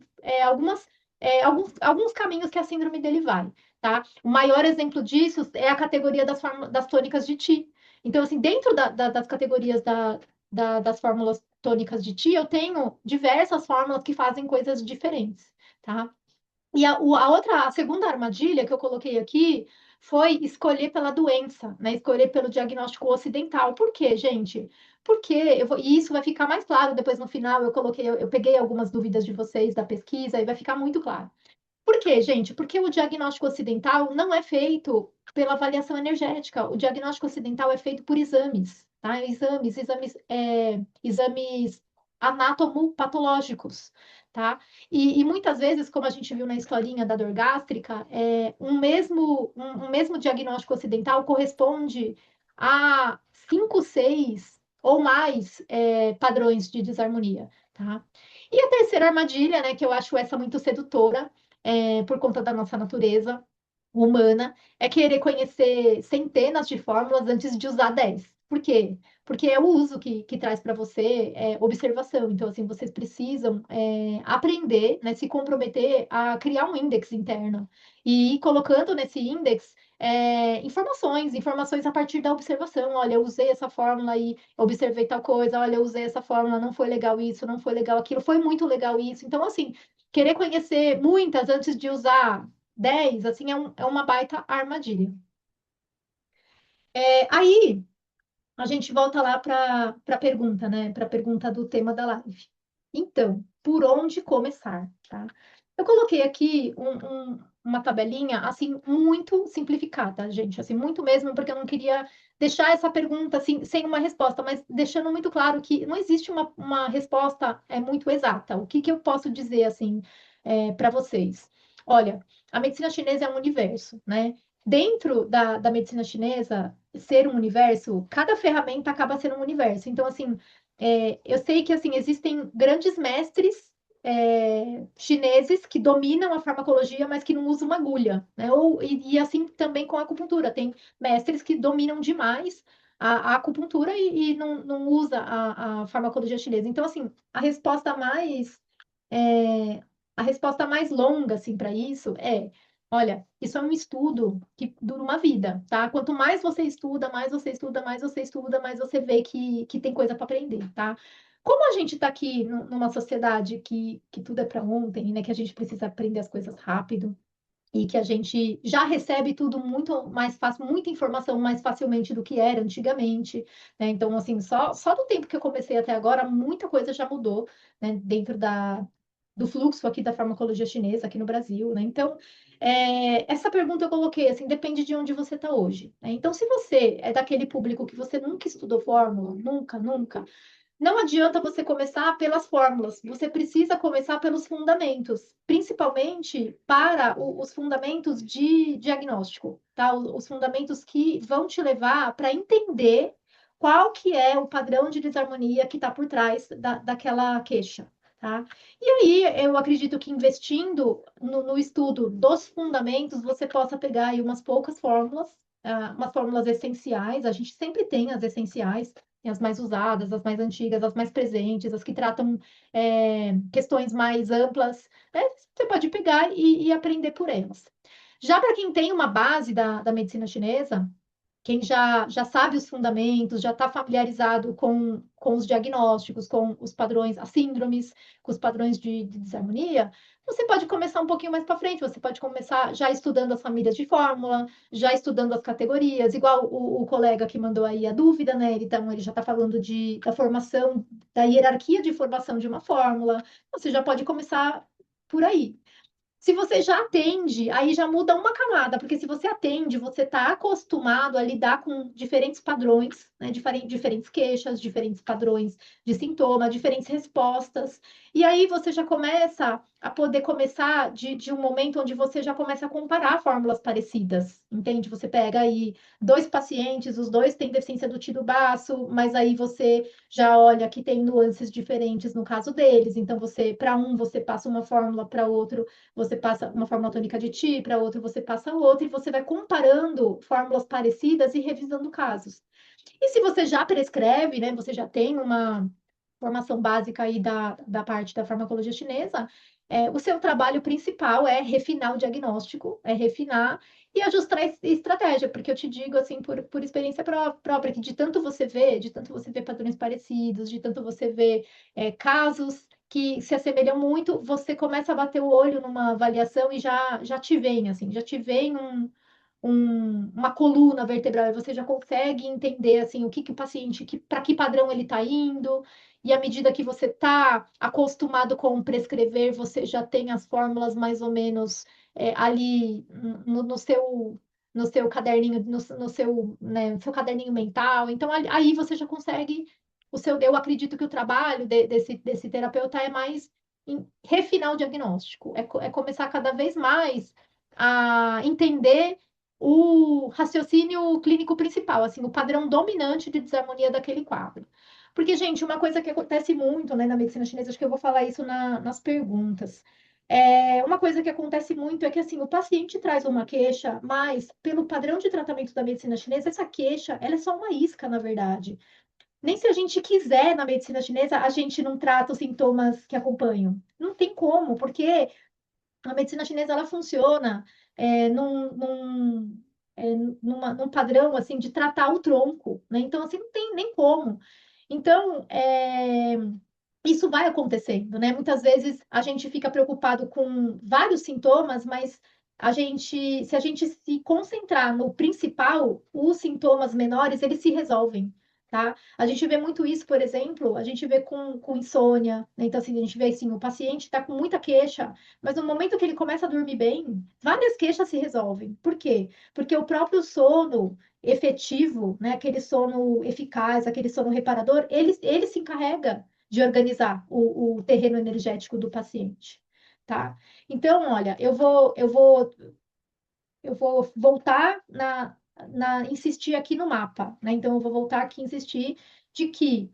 caminhos que a síndrome dele vai, tá? O maior exemplo disso é a categoria das tônicas de Ti. Então, assim, dentro das categorias das fórmulas tônicas de Ti, eu tenho diversas fórmulas que fazem coisas diferentes, tá? E a segunda armadilha que eu coloquei aqui foi escolher pela doença, né? Escolher pelo diagnóstico ocidental. Por quê, gente? Porque e isso vai ficar mais claro depois no final. Eu peguei algumas dúvidas de vocês da pesquisa e vai ficar muito claro. Por quê, gente? Porque o diagnóstico ocidental não é feito pela avaliação energética. O diagnóstico ocidental é feito por exames, tá? Exames anatomopatológicos, tá? E muitas vezes, como a gente viu na historinha da dor gástrica, um mesmo diagnóstico ocidental corresponde a 5, 6 ou mais padrões de desarmonia, tá? E a terceira armadilha, né, que eu acho essa muito sedutora, por conta da nossa natureza humana, é querer conhecer centenas de fórmulas antes de usar 10. Por quê? Porque é o uso que traz para você observação. Então, assim, vocês precisam aprender, né, se comprometer a criar um índex interno e ir colocando nesse índex informações a partir da observação. Olha, eu usei essa fórmula e observei tal coisa. Olha, eu usei essa fórmula, não foi legal isso, não foi legal aquilo, foi muito legal isso. Então, assim, querer conhecer muitas antes de usar 10, assim, é uma baita armadilha. Aí, a gente volta lá para a pergunta, né? Para a pergunta do tema da live. Então, por onde começar, tá? Eu coloquei aqui uma tabelinha, assim, muito simplificada, gente, assim, muito mesmo, porque eu não queria deixar essa pergunta, assim, sem uma resposta, mas deixando muito claro que não existe uma resposta muito exata. O que que eu posso dizer, assim, para vocês? Olha, a medicina chinesa é um universo, né? Dentro da medicina chinesa, ser um universo, cada ferramenta acaba sendo um universo. Então, assim, eu sei que assim existem grandes mestres chineses que dominam a farmacologia, mas que não usam uma agulha, né? E assim também com a acupuntura. Tem mestres que dominam demais a acupuntura e não usa a farmacologia chinesa. Então, assim, é, a resposta mais longa, assim, para isso olha, isso é um estudo que dura uma vida, tá? Quanto mais você estuda, mais você estuda, mais você estuda, mais você vê que tem coisa para aprender, tá? Como a gente está aqui numa sociedade que tudo é para ontem, né? Que a gente precisa aprender as coisas rápido e que a gente já recebe tudo muito mais fácil, muita informação mais facilmente do que era antigamente, né? Então, assim, só do tempo que eu comecei até agora, muita coisa já mudou, né? Dentro do fluxo aqui da farmacologia chinesa aqui no Brasil, né? Então, essa pergunta eu coloquei assim, depende de onde você está hoje, né? Então, se você é daquele público que você nunca estudou fórmula, nunca, não adianta você começar pelas fórmulas, você precisa começar pelos fundamentos, principalmente para os fundamentos de diagnóstico, tá? Os fundamentos que vão te levar para entender qual que é o padrão de desarmonia que está por trás daquela queixa, tá? E aí, eu acredito que investindo no estudo dos fundamentos, você possa pegar aí umas poucas fórmulas, umas fórmulas essenciais, a gente sempre tem as essenciais, as mais usadas, as mais antigas, as mais presentes, as que tratam questões mais amplas, né? Você pode pegar e aprender por elas. Já para quem tem uma base da medicina chinesa, quem já sabe os fundamentos, já está familiarizado com os diagnósticos, com os padrões, as síndromes, com os padrões de desarmonia, você pode começar um pouquinho mais para frente, você pode começar já estudando as famílias de fórmula, já estudando as categorias, igual o colega que mandou aí a dúvida, né? Então, ele já está falando da formação, da hierarquia de formação de uma fórmula, você já pode começar por aí. Se você já atende, aí já muda uma camada, porque se você atende, você está acostumado a lidar com diferentes padrões, né? Diferentes queixas, diferentes padrões de sintoma, diferentes respostas. E aí você já começa a poder começar de um momento onde você já começa a comparar fórmulas parecidas, entende? Você pega aí dois pacientes, os dois têm deficiência do tiro baço, mas aí você já olha que tem nuances diferentes no caso deles. Então, para um, você passa uma fórmula, para outro você passa uma fórmula tônica de ti, para outra você passa outra, e você vai comparando fórmulas parecidas e revisando casos. E se você já prescreve, né, você já tem uma formação básica aí da parte da farmacologia chinesa, o seu trabalho principal é refinar o diagnóstico, é refinar e ajustar a estratégia, porque eu te digo assim por experiência própria, que de tanto você ver padrões parecidos, de tanto você ver casos que se assemelham muito, você começa a bater o olho numa avaliação e já te vem, assim, já te vem uma coluna vertebral, e você já consegue entender assim o que o paciente, para que padrão ele está indo, e à medida que você está acostumado com prescrever, você já tem as fórmulas mais ou menos ali no seu caderninho, no seu, né, no seu caderninho mental. Então, aí você já consegue eu acredito que o trabalho desse terapeuta é mais refinar o diagnóstico, é começar cada vez mais a entender o raciocínio clínico principal, assim, o padrão dominante de desarmonia daquele quadro. Porque, gente, uma coisa que acontece muito, né, na medicina chinesa, acho que eu vou falar isso nas perguntas. Uma coisa que acontece muito é que, assim, o paciente traz uma queixa, mas pelo padrão de tratamento da medicina chinesa, essa queixa, ela é só uma isca, na verdade. Nem se a gente quiser, na medicina chinesa, a gente não trata os sintomas que acompanham. Não tem como, porque a medicina chinesa ela funciona é, num, num, num padrão assim de tratar o tronco, né? Então assim não tem nem como. Então isso vai acontecendo, né? Muitas vezes a gente fica preocupado com vários sintomas, mas se a gente se concentrar no principal, os sintomas menores, eles se resolvem, tá? A gente vê muito isso, por exemplo, a gente vê com insônia, né? Então, assim, a gente vê assim, o paciente está com muita queixa, mas no momento que ele começa a dormir bem, várias queixas se resolvem. Por quê? Porque o próprio sono efetivo, né? Aquele sono eficaz, aquele sono reparador, ele se encarrega de organizar o terreno energético do paciente, tá? Então, olha, eu vou voltar insistir aqui no mapa, né? Então, eu vou voltar aqui e insistir de que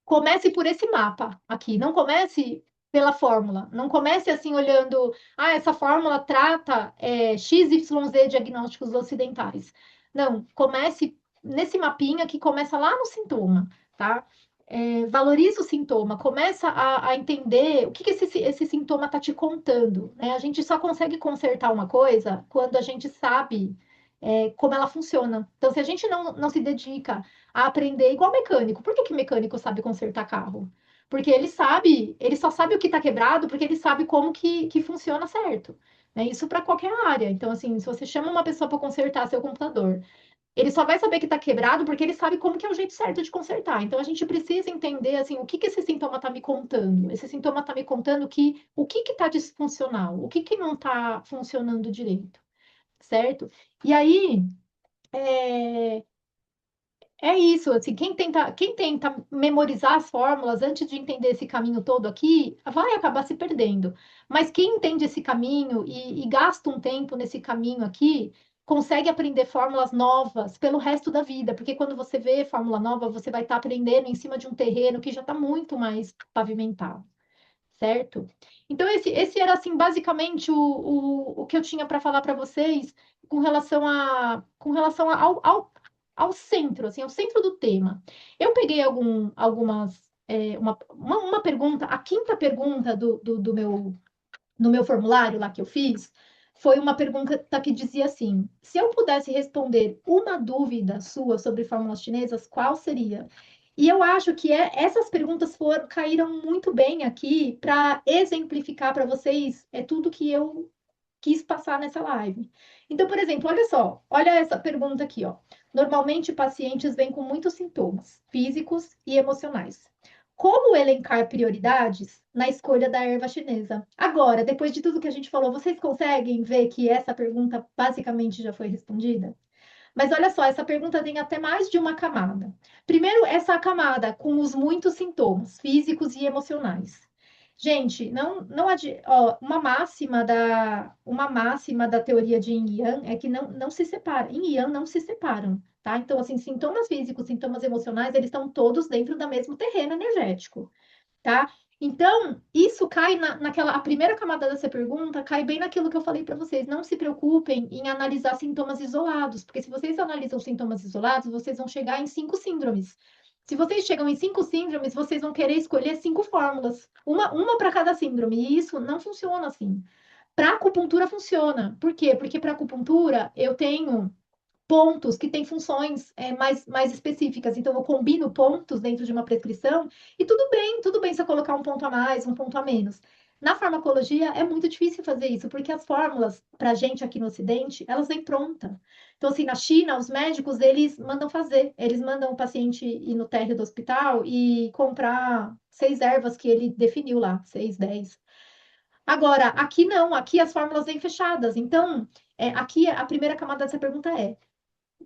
comece por esse mapa aqui, não comece pela fórmula, não comece assim olhando, essa fórmula trata XYZ diagnósticos ocidentais. Não, comece nesse mapinha que começa lá no sintoma, tá? Valoriza o sintoma, começa a entender o que esse sintoma está te contando, né? A gente só consegue consertar uma coisa quando a gente sabe como ela funciona. Então, se a gente não se dedica a aprender igual mecânico, por que que mecânico sabe consertar carro? Porque ele só sabe o que está quebrado, porque ele sabe como que funciona certo. Né? Isso para qualquer área. Então, assim, se você chama uma pessoa para consertar seu computador, ele só vai saber que está quebrado porque ele sabe como que é o jeito certo de consertar. Então, a gente precisa entender, assim, o que que esse sintoma está me contando. Esse sintoma está me contando que o que que está disfuncional, o que que não está funcionando direito, certo? E aí, é, é isso, assim, quem tenta memorizar as fórmulas antes de entender esse caminho todo aqui, vai acabar se perdendo. Mas quem entende esse caminho e gasta um tempo nesse caminho aqui, consegue aprender fórmulas novas pelo resto da vida, porque quando você vê fórmula nova, você vai estar aprendendo em cima de um terreno que já está muito mais pavimentado, certo? Então, esse era, assim, basicamente o que eu tinha para falar para vocês com relação ao centro, assim, ao centro do tema. Eu peguei uma pergunta, a quinta pergunta do meu formulário lá que eu fiz, foi uma pergunta que dizia assim: se eu pudesse responder uma dúvida sua sobre fórmulas chinesas, qual seria? E eu acho que essas perguntas caíram muito bem aqui para exemplificar para vocês tudo que eu quis passar nessa live. Então, por exemplo, olha só, olha essa pergunta aqui, ó. Normalmente, pacientes vêm com muitos sintomas físicos e emocionais. Como elencar prioridades na escolha da erva chinesa? Agora, depois de tudo que a gente falou, vocês conseguem ver que essa pergunta basicamente já foi respondida? Mas olha só, essa pergunta tem até mais de uma camada. Primeiro, essa camada com os muitos sintomas físicos e emocionais. Gente, uma máxima da teoria de Yin e Yang é que não se separa. Yin e Yang não se separam, tá? Então, assim, sintomas físicos, sintomas emocionais, eles estão todos dentro do mesmo terreno energético, tá? Então, isso cai a primeira camada dessa pergunta cai bem naquilo que eu falei para vocês. Não se preocupem em analisar sintomas isolados, porque se vocês analisam sintomas isolados, vocês vão chegar em 5 síndromes. Se vocês chegam em 5 síndromes, vocês vão querer escolher 5 fórmulas, uma para cada síndrome, e isso não funciona assim. Para acupuntura funciona. Por quê? Porque para acupuntura eu tenho pontos que têm funções mais específicas. Então, eu combino pontos dentro de uma prescrição e tudo bem se eu colocar um ponto a mais, um ponto a menos. Na farmacologia é muito difícil fazer isso, porque as fórmulas, para a gente aqui no Ocidente, elas vêm pronta. Então, assim, na China, os médicos, eles mandam fazer. Eles mandam o paciente ir no térreo do hospital e comprar 6 ervas que ele definiu lá, 6, 10. Agora, aqui não, aqui as fórmulas vêm fechadas. Então, aqui a primeira camada dessa pergunta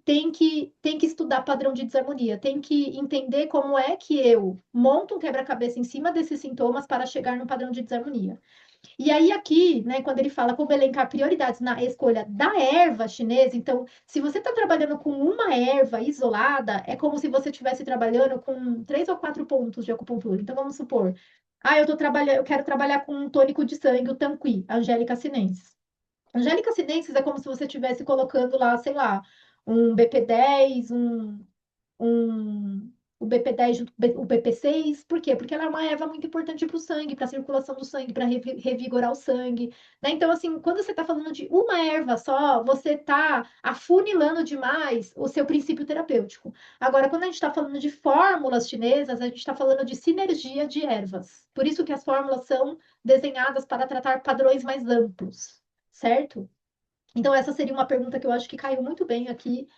tem que estudar padrão de desarmonia, tem que entender como é que eu monto um quebra-cabeça em cima desses sintomas para chegar no padrão de desarmonia. E aí, aqui, né, quando ele fala como elencar prioridades na escolha da erva chinesa, então, se você está trabalhando com uma erva isolada, é como se você estivesse trabalhando com 3 ou 4 pontos de acupuntura. Então, vamos supor, eu quero trabalhar com um tônico de sangue, o Tanqui, Angélica sinensis. Angélica sinensis é como se você estivesse colocando lá, sei lá, um BP10, um, o BP10 junto com o BP6. Por quê? Porque ela é uma erva muito importante para o sangue, para a circulação do sangue, para revigorar o sangue. Né? Então, assim, quando você está falando de uma erva só, você está afunilando demais o seu princípio terapêutico. Agora, quando a gente está falando de fórmulas chinesas, a gente está falando de sinergia de ervas. Por isso que as fórmulas são desenhadas para tratar padrões mais amplos, certo? Então, essa seria uma pergunta que eu acho que caiu muito bem aqui.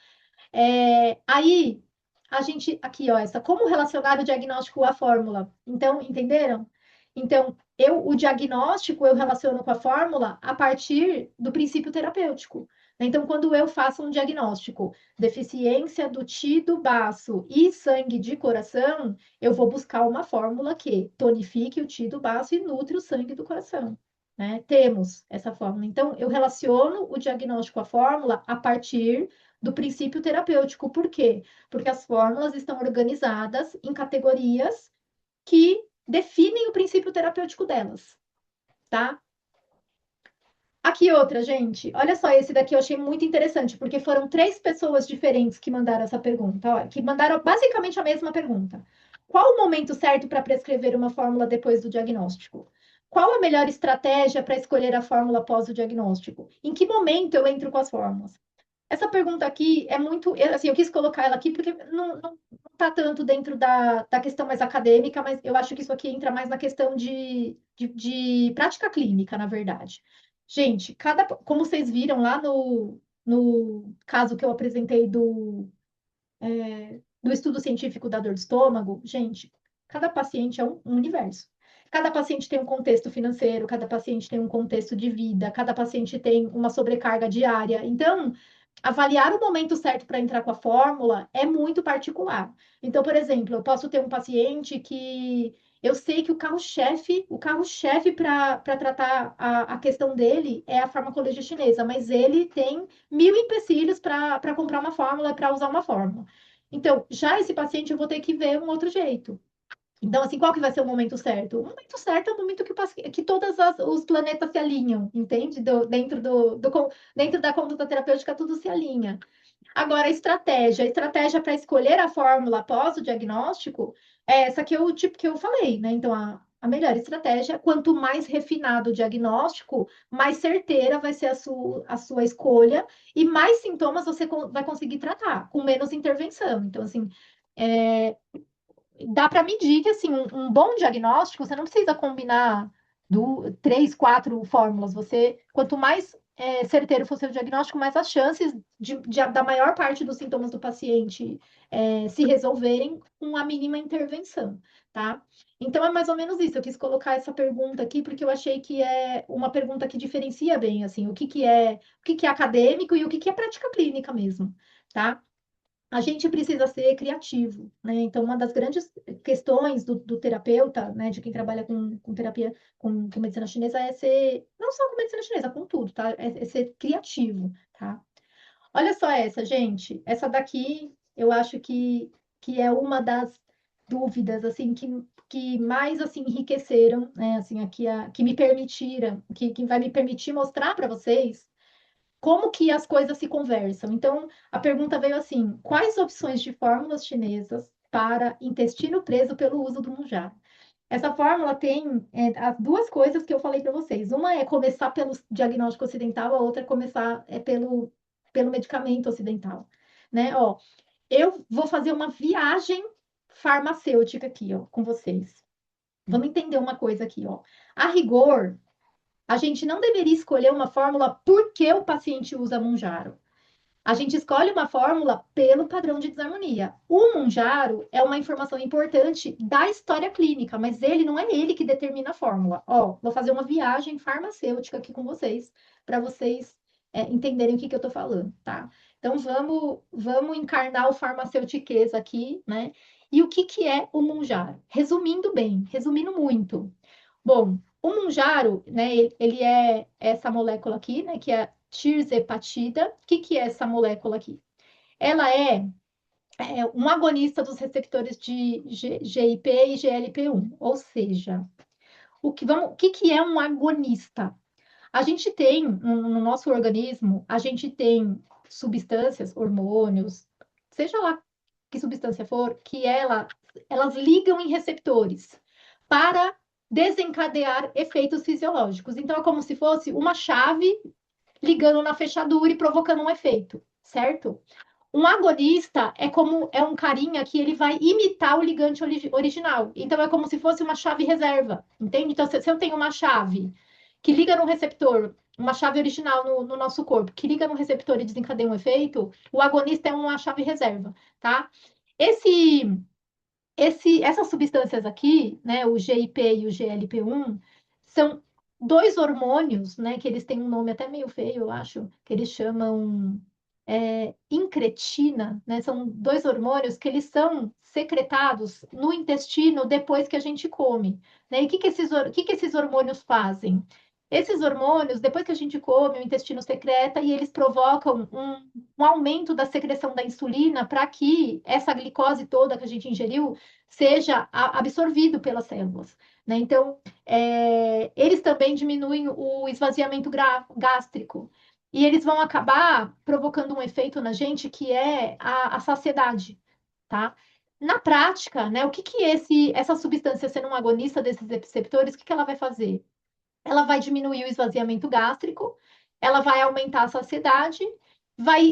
Aí, a gente, aqui, ó, como relacionar o diagnóstico à fórmula? Então, entenderam? Então, o diagnóstico eu relaciono com a fórmula a partir do princípio terapêutico. Então, quando eu faço um diagnóstico, deficiência do tido baço e sangue de coração, eu vou buscar uma fórmula que tonifique o tido baço e nutre o sangue do coração. Né? Temos essa fórmula. Então, eu relaciono o diagnóstico à fórmula a partir do princípio terapêutico. Por quê? Porque as fórmulas estão organizadas em categorias que definem o princípio terapêutico delas, tá? Aqui outra, gente. Olha só, esse daqui eu achei muito interessante, porque foram 3 pessoas diferentes que mandaram essa pergunta, ó, que mandaram basicamente a mesma pergunta. Qual o momento certo para prescrever uma fórmula depois do diagnóstico? Qual a melhor estratégia para escolher a fórmula após o diagnóstico? Em que momento eu entro com as fórmulas? essa pergunta aqui é muito, assim, eu quis colocar ela aqui porque não tá tanto dentro da questão mais acadêmica, mas eu acho que isso aqui entra mais na questão de prática clínica, na verdade. Gente, como vocês viram lá no caso que eu apresentei do estudo científico da dor de estômago, gente, cada paciente é um universo. Cada paciente tem um contexto financeiro, cada paciente tem um contexto de vida, cada paciente tem uma sobrecarga diária. Então, avaliar o momento certo para entrar com a fórmula é muito particular. Então, por exemplo, eu posso ter um paciente que eu sei que o carro-chefe para tratar a questão dele é a farmacologia chinesa, mas ele tem mil empecilhos para comprar uma fórmula, para usar uma fórmula. Então, já esse paciente eu vou ter que ver um outro jeito. Então, assim, qual que vai ser o momento certo? O momento certo é o momento que todos os planetas se alinham, entende? Dentro da conduta terapêutica, tudo se alinha. Agora, a estratégia para escolher a fórmula após o diagnóstico é essa que eu, tipo, que eu falei, né? Então, a melhor estratégia, quanto mais refinado o diagnóstico, mais certeira vai ser a sua escolha e mais sintomas você vai conseguir tratar, com menos intervenção. Então, assim, é, dá para medir que assim um bom diagnóstico você não precisa combinar três, quatro fórmulas. Quanto mais certeiro for o seu diagnóstico, mais as chances da maior parte dos sintomas do paciente se resolverem com a mínima intervenção, tá? Então é mais ou menos isso. Eu quis colocar essa pergunta aqui porque eu achei que é uma pergunta que diferencia bem assim o que que é acadêmico e o que é prática clínica mesmo, tá? A gente precisa ser criativo, né? Então, uma das grandes questões do terapeuta, né, de quem trabalha com terapia, com medicina chinesa, é ser, não só com medicina chinesa, com tudo, tá? É ser criativo, tá? Olha só essa, gente. Essa daqui, eu acho que é uma das dúvidas, assim, que mais, assim, enriqueceram, né? Assim, aqui, que me permitiram, que vai me permitir mostrar para vocês como que as coisas se conversam. Então, a pergunta veio assim: quais opções de fórmulas chinesas para intestino preso pelo uso do Mounjaro? Essa fórmula tem as duas coisas que eu falei para vocês. Uma é começar pelo diagnóstico ocidental, a outra é começar pelo medicamento ocidental, né? Ó, eu vou fazer uma viagem farmacêutica aqui, ó, com vocês. Vamos entender uma coisa aqui, ó. A rigor, a gente não deveria escolher uma fórmula porque o paciente usa Monjaro. A gente escolhe uma fórmula pelo padrão de desarmonia. O Monjaro é uma informação importante da história clínica, mas ele não é ele que determina a fórmula. Ó, vou fazer uma viagem farmacêutica aqui com vocês, para vocês entenderem o que eu estou falando, tá? Então vamos encarnar o farmaceutiquês aqui, né? E o que é o Monjaro? Resumindo bem, resumindo muito. Bom, o Monjaro, né, ele é essa molécula aqui, né, que é a tirzepatida. O que é essa molécula aqui? Ela é um agonista dos receptores de GIP e GLP-1, ou seja, o que é um agonista? A gente tem, no nosso organismo, a gente tem substâncias, hormônios, seja lá que substância for, que elas ligam em receptores para desencadear efeitos fisiológicos. Então, é como se fosse uma chave ligando na fechadura e provocando um efeito, certo? Um agonista é um carinha que ele vai imitar o ligante original. Então é como se fosse uma chave reserva, entende? Então se eu tenho uma chave que liga no receptor, uma chave original no nosso corpo, que liga no receptor e desencadeia um efeito, o agonista é uma chave reserva, tá? Esse essas substâncias aqui, né, o GIP e o GLP-1, são dois hormônios, né, que eles têm um nome até meio feio, eu acho, que eles chamam incretina, né, são dois hormônios que eles são secretados no intestino depois que a gente come, né, e o que que esses hormônios fazem? Esses hormônios, depois que a gente come, o intestino secreta e eles provocam um aumento da secreção da insulina para que essa glicose toda que a gente ingeriu seja absorvido pelas células, né? Então, eles também diminuem o esvaziamento gástrico e eles vão acabar provocando um efeito na gente que é a saciedade, tá? Na prática, né, o que que essa substância sendo um agonista desses receptores, o que que ela vai fazer? Ela vai diminuir o esvaziamento gástrico, ela vai aumentar a saciedade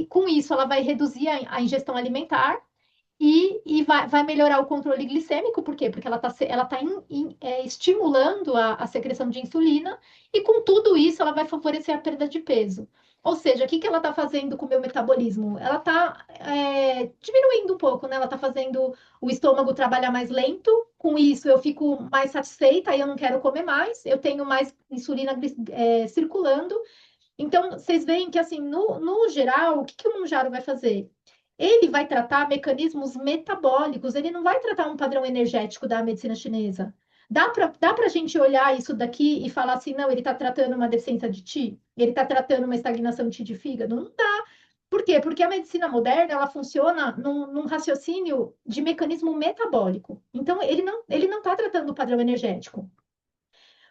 com isso, ela vai reduzir a ingestão alimentar e vai melhorar o controle glicêmico, por quê? Porque ela tá estimulando a secreção de insulina, e com tudo isso ela vai favorecer a perda de peso. Ou seja, o que que ela está fazendo com o meu metabolismo? Ela está diminuindo um pouco, né? Ela está fazendo o estômago trabalhar mais lento, com isso eu fico mais satisfeita, aí eu não quero comer mais, eu tenho mais insulina circulando. Então, vocês veem que, assim, no geral, o que que o Monjaro vai fazer? Ele vai tratar mecanismos metabólicos, ele não vai tratar um padrão energético da medicina chinesa. Dá para a gente olhar isso daqui e falar assim, não, ele está tratando uma deficiência de Qi? Ele está tratando uma estagnação de Qi de fígado? Não dá. Por quê? Porque a medicina moderna, ela funciona num raciocínio de mecanismo metabólico. Então, ele não está tratando o padrão energético.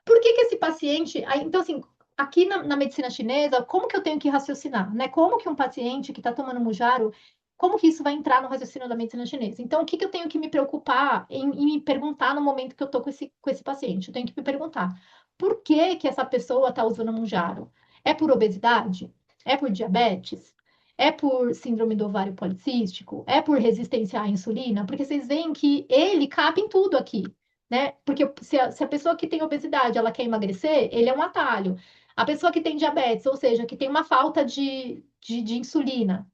Por que que esse paciente. Então, assim, aqui na medicina chinesa, como que eu tenho que raciocinar, né? Como que um paciente que está tomando Mujaro, como que isso vai entrar no raciocínio da medicina chinesa? Então, o que que eu tenho que me preocupar em me perguntar no momento que eu estou com esse paciente? Eu tenho que me perguntar, por que que essa pessoa está usando Mujaro? É por obesidade? É por diabetes? É por síndrome do ovário policístico? É por resistência à insulina? Porque vocês veem que ele cabe em tudo aqui, né? Porque se a pessoa que tem obesidade, ela quer emagrecer, ele é um atalho. A pessoa que tem diabetes, ou seja, que tem uma falta de insulina,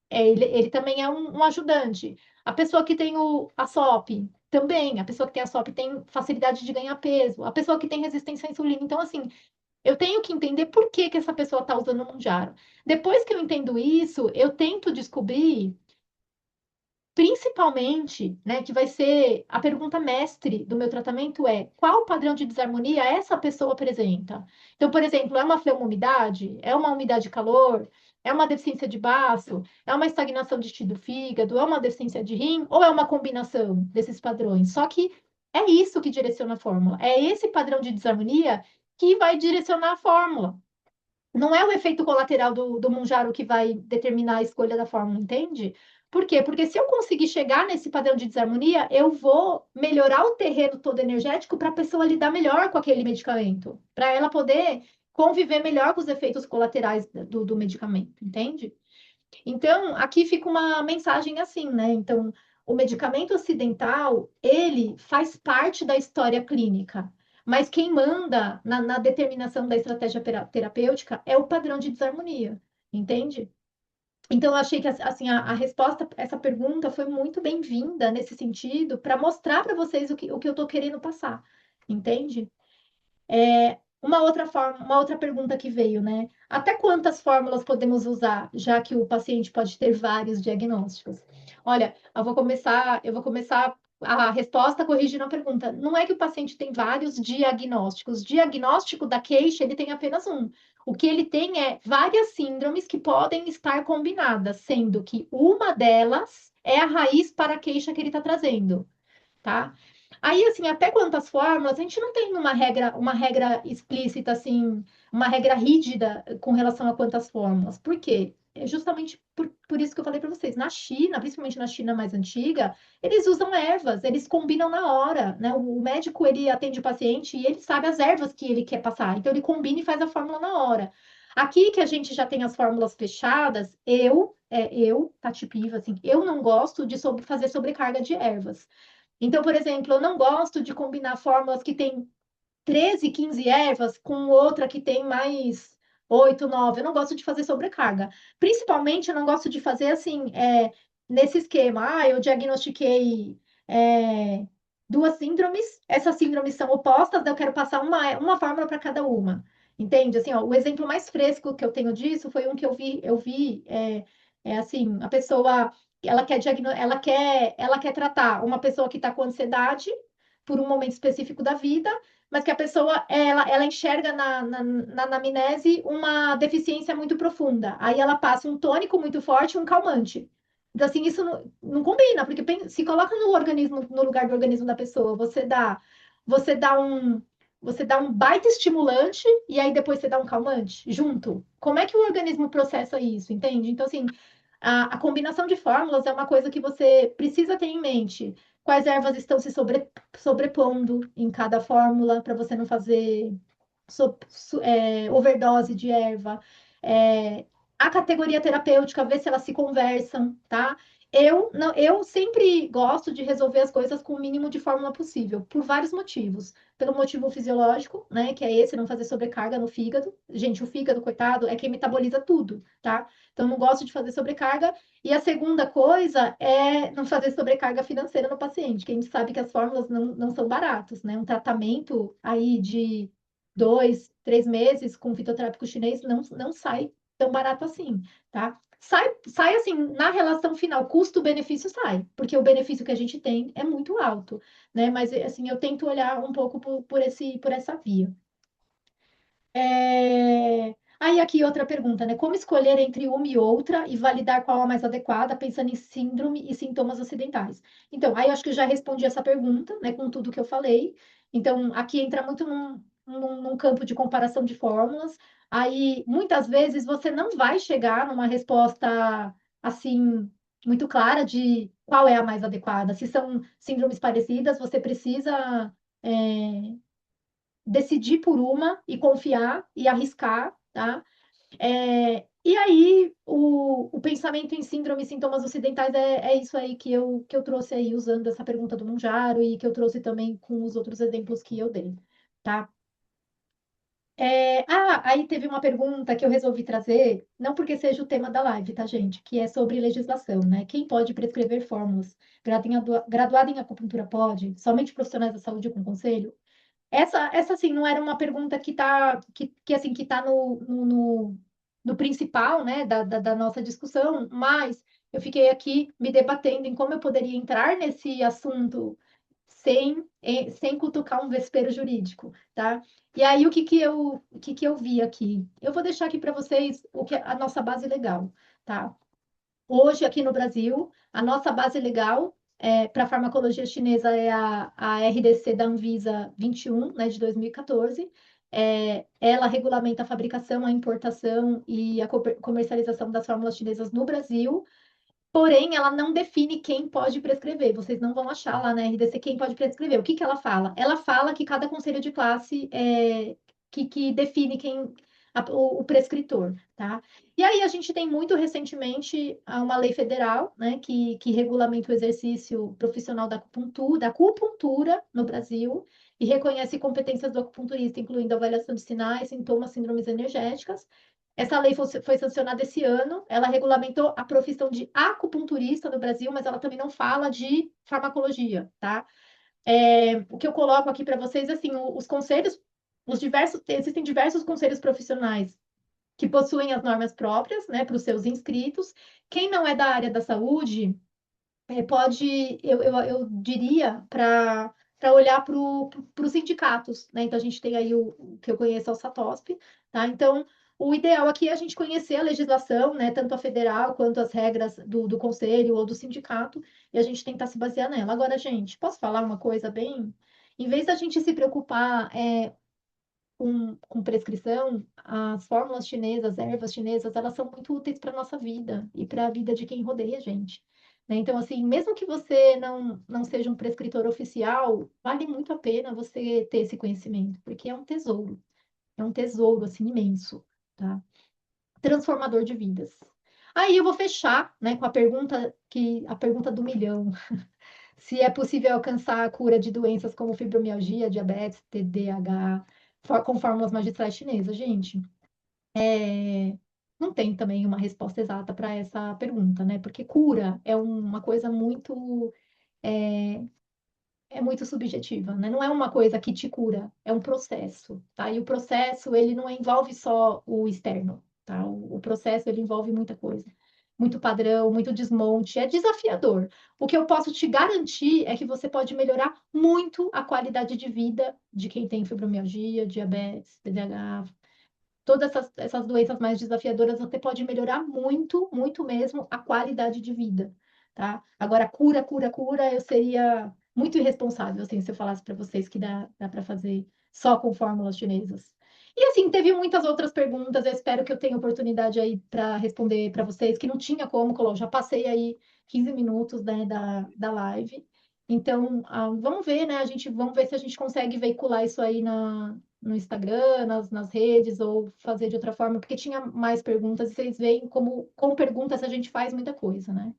ele também é um ajudante. A pessoa que tem a SOP, também. A pessoa que tem a SOP tem facilidade de ganhar peso. A pessoa que tem resistência à insulina. Então, assim, eu tenho que entender por que que essa pessoa está usando o Mounjaro. Depois que eu entendo isso, eu tento descobrir principalmente, né, que vai ser a pergunta mestre do meu tratamento é qual padrão de desarmonia essa pessoa apresenta. Então, por exemplo, é uma fleumoumidade? É uma umidade calor? É uma deficiência de baço? É uma estagnação de do fígado? É uma deficiência de rim? Ou é uma combinação desses padrões? Só que é isso que direciona a fórmula. É esse padrão de desarmonia que vai direcionar a fórmula. Não é o efeito colateral do Monjaro que vai determinar a escolha da fórmula, entende? Por quê? Porque se eu conseguir chegar nesse padrão de desarmonia, eu vou melhorar o terreno todo energético para a pessoa lidar melhor com aquele medicamento, para ela poder conviver melhor com os efeitos colaterais do medicamento, entende? Então, aqui fica uma mensagem assim, né? Então, o medicamento ocidental, ele faz parte da história clínica, mas quem manda na determinação da estratégia terapêutica é o padrão de desarmonia, entende? Então, eu achei que assim, a resposta a essa pergunta foi muito bem-vinda nesse sentido, para mostrar para vocês o que eu estou querendo passar, entende? Uma outra pergunta que veio, né? Até quantas fórmulas podemos usar, já que o paciente pode ter vários diagnósticos? Olha, eu vou começar a resposta corrigindo a pergunta. Não é que o paciente tem vários diagnósticos. Diagnóstico da queixa, ele tem apenas um. O que ele tem é várias síndromes que podem estar combinadas, sendo que uma delas é a raiz para a queixa que ele está trazendo, tá? Aí, assim, até quantas fórmulas, a gente não tem uma regra explícita, assim, uma regra rígida com relação a quantas fórmulas. Por quê? É justamente por isso que eu falei para vocês. Na China, principalmente na China mais antiga, eles usam ervas, eles combinam na hora, né? O médico, ele atende o paciente e ele sabe as ervas que ele quer passar. Então, ele combina e faz a fórmula na hora. Aqui que a gente já tem as fórmulas fechadas, Tati Piva, assim, eu não gosto de fazer sobrecarga de ervas. Então, por exemplo, eu não gosto de combinar fórmulas que tem 13, 15 ervas com outra que tem mais 8, 9. Eu não gosto de fazer sobrecarga. Principalmente, eu não gosto de fazer assim, nesse esquema. Eu diagnostiquei é, duas síndromes, essas síndromes são opostas, daí eu quero passar uma fórmula para cada uma. Entende? Assim, ó, o exemplo mais fresco que eu tenho disso foi um que eu vi, assim, a pessoa, ela quer tratar uma pessoa que está com ansiedade por um momento específico da vida, mas que a pessoa ela enxerga na anamnese uma deficiência muito profunda. Aí ela passa um tônico muito forte e um calmante. Então, assim, isso não combina, porque se coloca no organismo, no lugar do organismo da pessoa, você dá um, você dá um baita estimulante e aí depois você dá um calmante junto. Como é que o organismo processa isso, entende? Então, assim, a combinação de fórmulas é uma coisa que você precisa ter em mente. Quais ervas estão se sobrepondo em cada fórmula para você não fazer overdose de erva. a categoria terapêutica, ver se elas se conversam, tá? Eu não, eu sempre gosto de resolver as coisas com o mínimo de fórmula possível, por vários motivos. Pelo motivo fisiológico, né, que é esse, não fazer sobrecarga no fígado. Gente, o fígado, coitado, é quem metaboliza tudo, tá? Então, não gosto de fazer sobrecarga. E a segunda coisa é não fazer sobrecarga financeira no paciente, que a gente sabe que as fórmulas não são baratas, né? Um tratamento aí de 2, 3 meses com fitoterápico chinês não sai tão barato assim, tá? Sai assim, na relação final, custo-benefício sai, porque o benefício que a gente tem é muito alto, né? Mas assim, eu tento olhar um pouco por essa via. Aí aqui outra pergunta, né? Como escolher entre uma e outra e validar qual a mais adequada, pensando em síndrome e sintomas ocidentais? Então, aí eu acho que eu já respondi essa pergunta, né, com tudo que eu falei. Então, aqui entra muito num campo de comparação de fórmulas. Aí, muitas vezes, você não vai chegar numa resposta, assim, muito clara de qual é a mais adequada. Se são síndromes parecidas, você precisa, é, decidir por uma e confiar e arriscar, tá? E aí, o pensamento em síndrome e sintomas ocidentais é isso aí que eu trouxe aí, usando essa pergunta do Monjaro e que eu trouxe também com os outros exemplos que eu dei, tá? Aí teve uma pergunta que eu resolvi trazer, não porque seja o tema da live, tá, gente? Que é sobre legislação, né? Quem pode prescrever fórmulas? Graduado em acupuntura pode? Somente profissionais da saúde com conselho? Essa assim, não era uma pergunta assim, que tá no principal, né, da nossa discussão, mas eu fiquei aqui me debatendo em como eu poderia entrar nesse assunto sem cutucar um vespeiro jurídico, tá? E aí, o que que eu vi aqui? Eu vou deixar aqui para vocês a nossa base legal, tá? Hoje, aqui no Brasil, a nossa base legal para farmacologia chinesa é a RDC da Anvisa 21, né, de 2014. Ela regulamenta a fabricação, a importação e a comercialização das fórmulas chinesas no Brasil. Porém, ela não define quem pode prescrever. Vocês não vão achar lá na RDC quem pode prescrever. O que que ela fala? Ela fala que cada conselho de classe que define o prescritor, tá? E aí a gente tem muito recentemente uma lei federal, né, que regulamenta o exercício profissional da acupuntura no Brasil e reconhece competências do acupunturista, incluindo avaliação de sinais, sintomas, síndromes energéticas. Essa lei foi sancionada esse ano, ela regulamentou a profissão de acupunturista no Brasil, mas ela também não fala de farmacologia, tá? O que eu coloco aqui para vocês, assim, os conselhos, existem diversos conselhos profissionais que possuem as normas próprias, né, para os seus inscritos. Quem não é da área da saúde, eu diria, para olhar para os sindicatos, né? Então, a gente tem aí o que eu conheço é o SATOSP, tá? Então, o ideal aqui é a gente conhecer a legislação, né? Tanto a federal quanto as regras do conselho ou do sindicato, e a gente tentar se basear nela. Agora, gente, posso falar uma coisa bem. Em vez da gente se preocupar com prescrição, as fórmulas chinesas, ervas chinesas, elas são muito úteis para a nossa vida e para a vida de quem rodeia a gente, né? Então, assim, mesmo que você não seja um prescritor oficial, vale muito a pena você ter esse conhecimento, porque é um tesouro, assim, imenso, tá? Transformador de vidas. Aí eu vou fechar, né, com a pergunta do milhão. Se é possível alcançar a cura de doenças como fibromialgia, diabetes, TDAH, com fórmulas magistrais chinesas, gente. Não tem também uma resposta exata para essa pergunta, né? Porque cura é uma coisa é, muito subjetiva, né? Não é uma coisa que te cura, é um processo, tá? E o processo, ele não envolve só o externo, tá? O processo, ele envolve muita coisa. Muito padrão, muito desmonte, é desafiador. O que eu posso te garantir é que você pode melhorar muito a qualidade de vida de quem tem fibromialgia, diabetes, TDAH, todas essas doenças mais desafiadoras, você pode melhorar muito, muito mesmo a qualidade de vida, tá? Agora, cura, cura, cura, eu seria muito irresponsável, assim, se eu falasse para vocês que dá para fazer só com fórmulas chinesas. E assim, teve muitas outras perguntas, eu espero que eu tenha oportunidade aí para responder para vocês, que não tinha como, já passei aí 15 minutos, né, da live. Então, vamos ver, né? Vamos ver se a gente consegue veicular isso aí no Instagram, nas redes, ou fazer de outra forma, porque tinha mais perguntas, e vocês veem como com perguntas a gente faz muita coisa, né?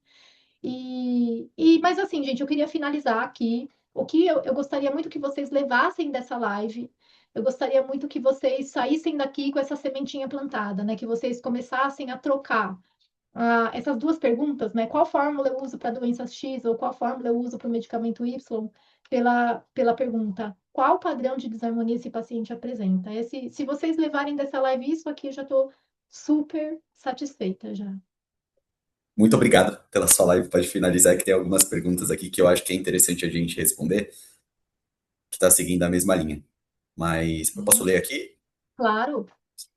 Mas assim, gente, eu queria finalizar aqui. O que eu gostaria muito que vocês levassem dessa live, eu gostaria muito que vocês saíssem daqui com essa sementinha plantada, né? Que vocês começassem a trocar essas duas perguntas, né? Qual fórmula eu uso para a doença X ou qual fórmula eu uso para o medicamento Y, pela pergunta, qual padrão de desarmonia esse paciente apresenta? Se vocês levarem dessa live isso aqui, eu já estou super satisfeita já. Muito obrigado pela sua live. Pode finalizar que tem algumas perguntas aqui que eu acho que é interessante a gente responder, que está seguindo a mesma linha. Mas eu posso ler aqui? Claro.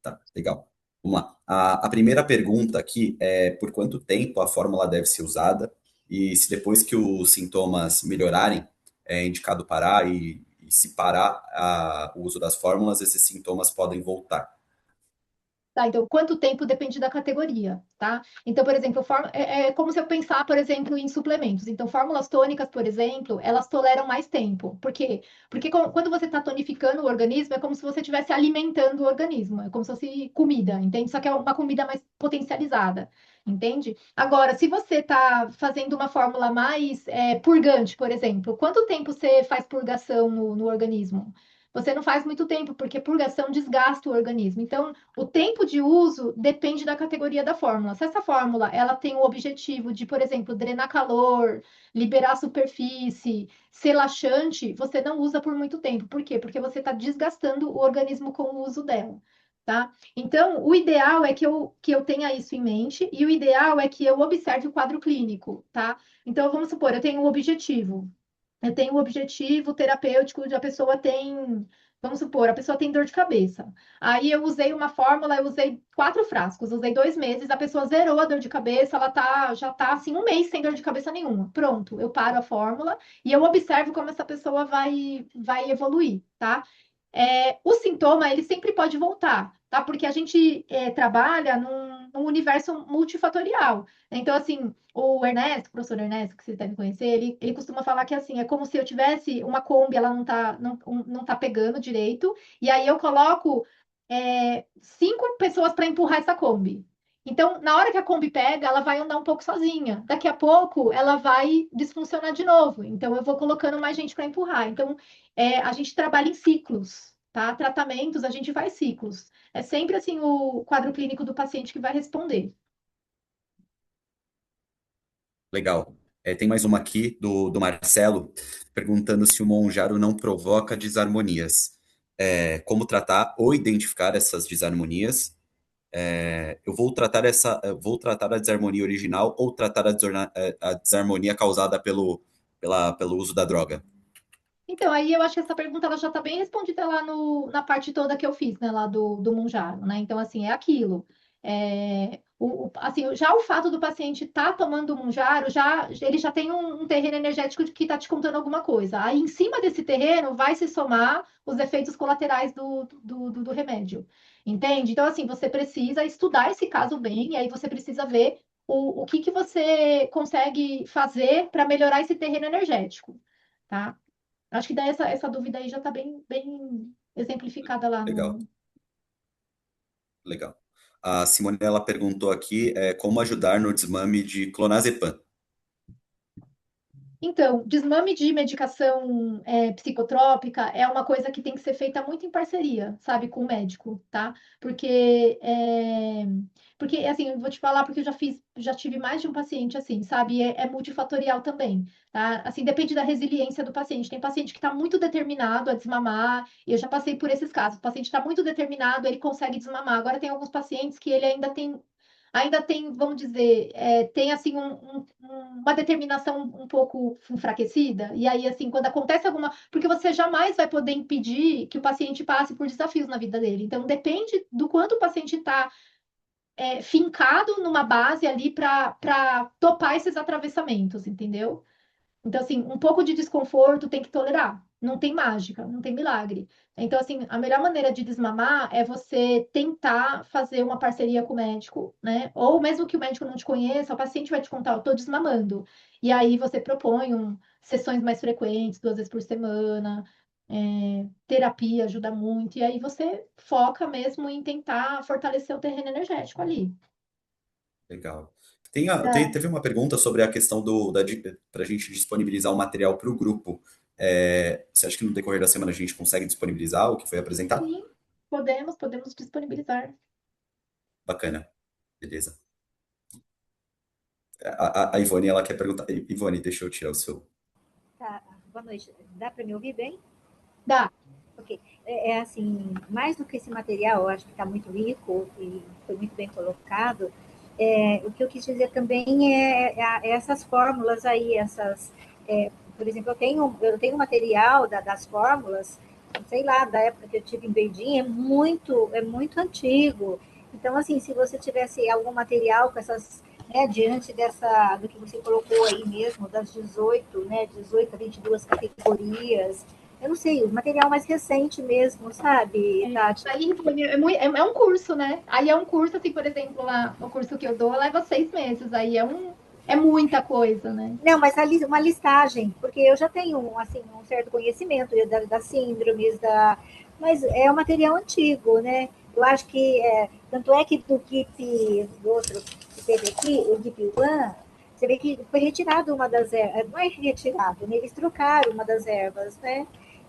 Tá, legal. Vamos lá. A primeira pergunta aqui é por quanto tempo a fórmula deve ser usada e se depois que os sintomas melhorarem, é indicado parar e se parar o uso das fórmulas, esses sintomas podem voltar. Tá, então, quanto tempo depende da categoria, tá? Então, por exemplo, é como se eu pensar, por exemplo, em suplementos. Então, fórmulas tônicas, por exemplo, elas toleram mais tempo. Por quê? Porque quando você está tonificando o organismo, é como se você estivesse alimentando o organismo. É como se fosse comida, entende? Só que é uma comida mais potencializada, entende? Agora, se você está fazendo uma fórmula mais purgante, por exemplo, quanto tempo você faz purgação no organismo? Você não faz muito tempo, porque purgação desgasta o organismo. Então, o tempo de uso depende da categoria da fórmula. Se essa fórmula ela tem o objetivo de, por exemplo, drenar calor, liberar superfície, ser laxante, você não usa por muito tempo. Por quê? Porque você está desgastando o organismo com o uso dela. Tá? Então, o ideal é que eu tenha isso em mente, e o ideal é que eu observe o quadro clínico, tá? Então, vamos supor, eu tenho um objetivo. Eu tenho o objetivo terapêutico de a pessoa tem, vamos supor, a pessoa tem dor de cabeça. Aí eu usei uma fórmula, eu usei 4 frascos, usei 2 meses, a pessoa zerou a dor de cabeça, já tá assim um mês sem dor de cabeça nenhuma. Pronto, eu paro a fórmula e eu observo como essa pessoa vai evoluir, tá? O sintoma ele sempre pode voltar, tá? Porque a gente trabalha num universo multifatorial. Então, assim, o Ernesto, o professor Ernesto, que vocês devem conhecer, ele costuma falar que assim, é como se eu tivesse uma Kombi, ela não tá pegando direito, e aí eu coloco 5 pessoas para empurrar essa Kombi. Então, na hora que a Kombi pega, ela vai andar um pouco sozinha. Daqui a pouco, ela vai disfuncionar de novo. Então, eu vou colocando mais gente para empurrar. Então, a gente trabalha em ciclos, tá? Tratamentos, a gente faz ciclos. É sempre assim o quadro clínico do paciente que vai responder. Legal. Tem mais uma aqui do Marcelo, perguntando se o Monjaro não provoca desarmonias. Como tratar ou identificar essas desarmonias? Eu vou tratar a desarmonia original ou tratar a desarmonia causada pelo uso da droga? Então, aí eu acho que essa pergunta ela já está bem respondida lá na parte toda que eu fiz, né, lá do Monjaro, né? Então, assim, é aquilo. Assim, já o fato do paciente estar tomando o Monjaro, ele já tem um terreno energético que está te contando alguma coisa. Aí, em cima desse terreno, vai se somar os efeitos colaterais do remédio, entende? Então, assim, você precisa estudar esse caso bem, e aí você precisa ver o que você consegue fazer para melhorar esse terreno energético, tá? Acho que daí essa dúvida aí já está bem exemplificada lá Legal, no. legal. A Simone ela perguntou aqui como ajudar no desmame de clonazepam. Então, desmame de medicação psicotrópica é uma coisa que tem que ser feita muito em parceria, sabe, com o médico, tá? Porque assim, eu vou te falar porque eu já tive mais de um paciente assim, sabe? É multifatorial também, tá? Assim, depende da resiliência do paciente. Tem paciente que está muito determinado a desmamar, e eu já passei por esses casos. O paciente está muito determinado, ele consegue desmamar. Agora tem alguns pacientes que ele ainda tem, vamos dizer, tem assim uma determinação um pouco enfraquecida. E aí, assim, quando acontece alguma. Porque você jamais vai poder impedir que o paciente passe por desafios na vida dele. Então, depende do quanto o paciente está fincado numa base ali para topar esses atravessamentos, entendeu? Então, assim, um pouco de desconforto tem que tolerar. Não tem mágica, não tem milagre. Então, assim, a melhor maneira de desmamar é você tentar fazer uma parceria com o médico, né? Ou mesmo que o médico não te conheça, o paciente vai te contar, eu tô desmamando. E aí você propõe sessões mais frequentes, 2 vezes por semana. terapia ajuda muito, e aí você foca mesmo em tentar fortalecer o terreno energético ali. Legal. É, Teve uma pergunta sobre a questão para a gente disponibilizar o material para o grupo. Você acha que no decorrer da semana a gente consegue disponibilizar o que foi apresentado? sim, podemos disponibilizar. Bacana, beleza. A Ivone, ela quer perguntar. Ivone, deixa eu tirar o seu. Tá, boa noite. Dá para me ouvir bem? Dá. Ok. Assim, mais do que esse material, eu acho que está muito rico e foi muito bem colocado. O que eu quis dizer também é essas fórmulas aí, por exemplo, eu tenho material das fórmulas, sei lá, da época que eu tive em Beijing, é muito antigo. Então, assim, se você tivesse algum material com essas, né, diante do que você colocou aí mesmo, das 18, né, 18 a 22 categorias, eu não sei, o material mais recente mesmo, sabe, Tati? Aí é um curso, né? Aí é um curso, assim, por exemplo, lá, o curso que eu dou leva 6 meses, aí é muita coisa, né? Não, mas uma listagem, porque eu já tenho assim, um certo conhecimento das síndromes, mas é um material antigo, né? Eu acho que, tanto é que do KIP, do outro que teve aqui, o KIP One, você vê que foi retirado uma das ervas, não é retirado, né? Eles trocaram uma das ervas, né?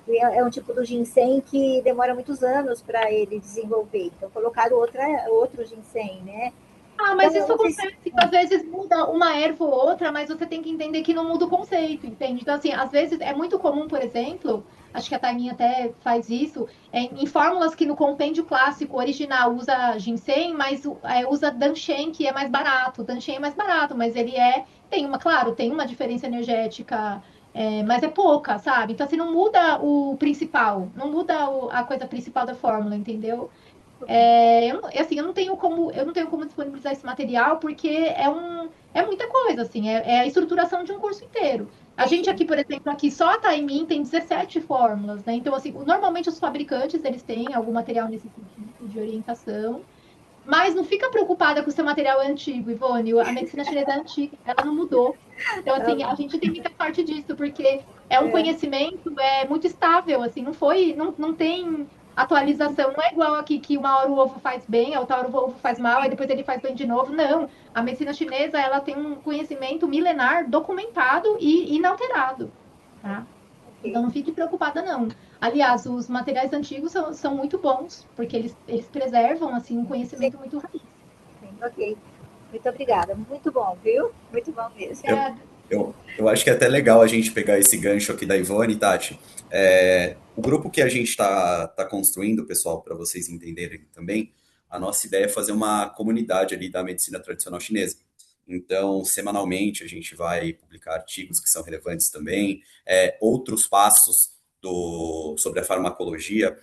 E é um tipo do ginseng que demora muitos anos para ele desenvolver. Então, colocaram outro ginseng, né? Ah, mas Então, eu isso não sei se. acontece, às vezes muda uma erva ou outra, mas você tem que entender que não muda o conceito, entende? Então, assim, às vezes é muito comum, por exemplo, acho que a Taiminha até faz isso, em fórmulas que no compêndio clássico original usa ginseng, mas usa Danshen, que é mais barato. O Danshen é mais barato, mas ele claro, tem uma diferença energética, mas é pouca, sabe? Então, assim, não muda o principal, não muda a coisa principal da fórmula, entendeu? Eu não tenho como disponibilizar esse material porque é muita coisa, assim, é a estruturação de um curso inteiro. A gente Entendi. aqui, por exemplo, aqui só a Taimin tem 17 fórmulas, né? Então, assim, normalmente os fabricantes, eles têm algum material nesse sentido de orientação, mas não fica preocupada com o seu material é antigo, Ivone. A medicina chinesa é antiga, ela não mudou. Então, assim, a gente tem muita parte disso, porque é um conhecimento muito estável, assim, não tem atualização. Não é igual aqui que uma hora o ovo faz bem, a outra hora o ovo faz mal, aí depois ele faz bem de novo. Não. A medicina chinesa, ela tem um conhecimento milenar documentado e inalterado, tá? Ok. Então, não fique preocupada, não. Aliás, os materiais antigos são muito bons, porque eles preservam, assim, um Sim, conhecimento muito raiz. sim, ok. Muito obrigada. Muito bom, viu? Muito bom mesmo. Eu, eu acho que é até legal a gente pegar esse gancho aqui da Ivone, Tati. O grupo que a gente está construindo, pessoal, para vocês entenderem também, a nossa ideia é fazer uma comunidade ali da medicina tradicional chinesa. Então, semanalmente, a gente vai publicar artigos que são relevantes também, outros passos sobre a farmacologia.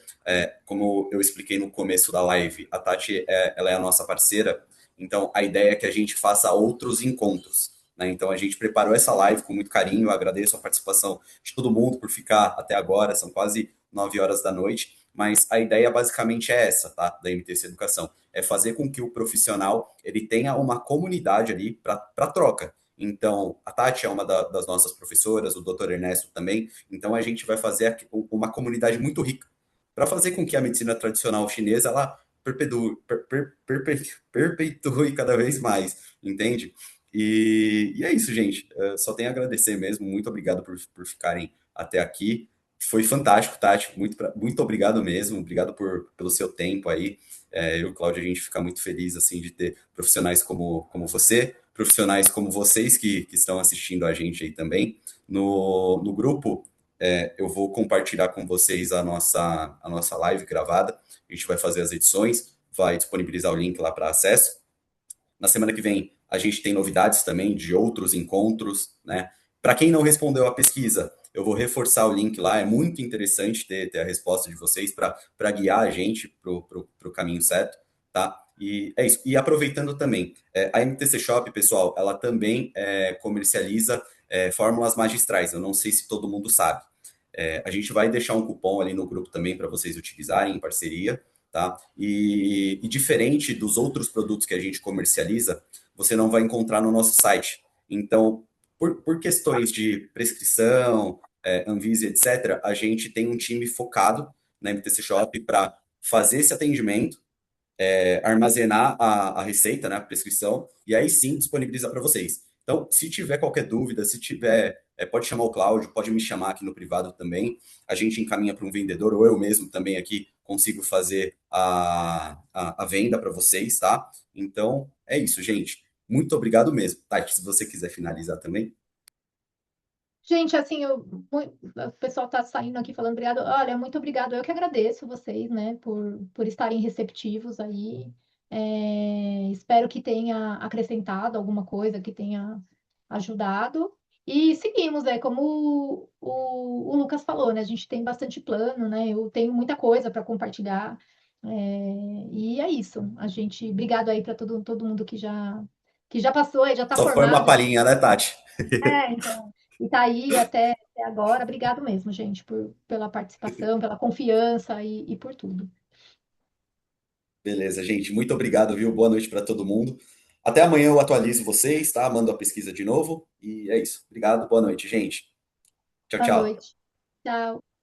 Como eu expliquei no começo da live, a Tati ela é a nossa parceira, então a ideia é que a gente faça outros encontros. Né? Então a gente preparou essa live com muito carinho. Eu agradeço a participação de todo mundo por ficar até agora, são quase 9 horas da noite. Mas a ideia basicamente é essa, tá? Da MTC Educação. É fazer com que o profissional ele tenha uma comunidade ali para troca. Então, a Tati é uma das nossas professoras, o Dr. Ernesto também. Então, a gente vai fazer uma comunidade muito rica para fazer com que a medicina tradicional chinesa ela perpetue cada vez mais, entende? E é isso, gente. Só tenho a agradecer mesmo. Muito obrigado por ficarem até aqui. Foi fantástico, Tati. Muito obrigado mesmo. Obrigado pelo seu tempo aí. Eu e o Cláudio, a gente fica muito feliz assim, de ter profissionais como você, profissionais como vocês que estão assistindo a gente aí também. No grupo, eu vou compartilhar com vocês a nossa live gravada. A gente vai fazer as edições, vai disponibilizar o link lá para acesso. Na semana que vem, a gente tem novidades também de outros encontros, né? Para quem não respondeu a pesquisa, eu vou reforçar o link lá. É muito interessante ter a resposta de vocês para guiar a gente para o caminho certo, tá? E é isso. E aproveitando também, a MTC Shop, pessoal, ela também comercializa fórmulas magistrais. Eu não sei se todo mundo sabe. A gente vai deixar um cupom ali no grupo também para vocês utilizarem em parceria, tá? E diferente dos outros produtos que a gente comercializa, você não vai encontrar no nosso site. Então, por questões de prescrição, Anvisa, etc., a gente tem um time focado na MTC Shop para fazer esse atendimento, armazenar a receita, né, a prescrição, e aí sim disponibilizar para vocês. Então, se tiver qualquer dúvida, se tiver, pode chamar o Cláudio, pode me chamar aqui no privado também. A gente encaminha para um vendedor, ou eu mesmo também aqui consigo fazer a venda para vocês, tá? Então, é isso, gente. Muito obrigado mesmo. Tati, se você quiser finalizar também. Gente, assim, o pessoal está saindo aqui falando obrigado. Olha, muito obrigado. Eu que agradeço vocês, né, por estarem receptivos aí. Espero que tenha acrescentado alguma coisa, que tenha ajudado. E seguimos, como o Lucas falou, né? A gente tem bastante plano, né? Eu tenho muita coisa para compartilhar. E é isso. Obrigado aí para todo mundo que já passou e já está Só foi uma formado. palhinha, né, Tati? Então, e tá aí até agora. Obrigado mesmo, gente, pela participação, pela confiança e por tudo. Beleza, gente. Muito obrigado, viu? Boa noite para todo mundo. Até amanhã eu atualizo vocês, tá? Mando a pesquisa de novo. E é isso. Obrigado, boa noite, gente. Tchau, Boa tchau. noite. Tchau.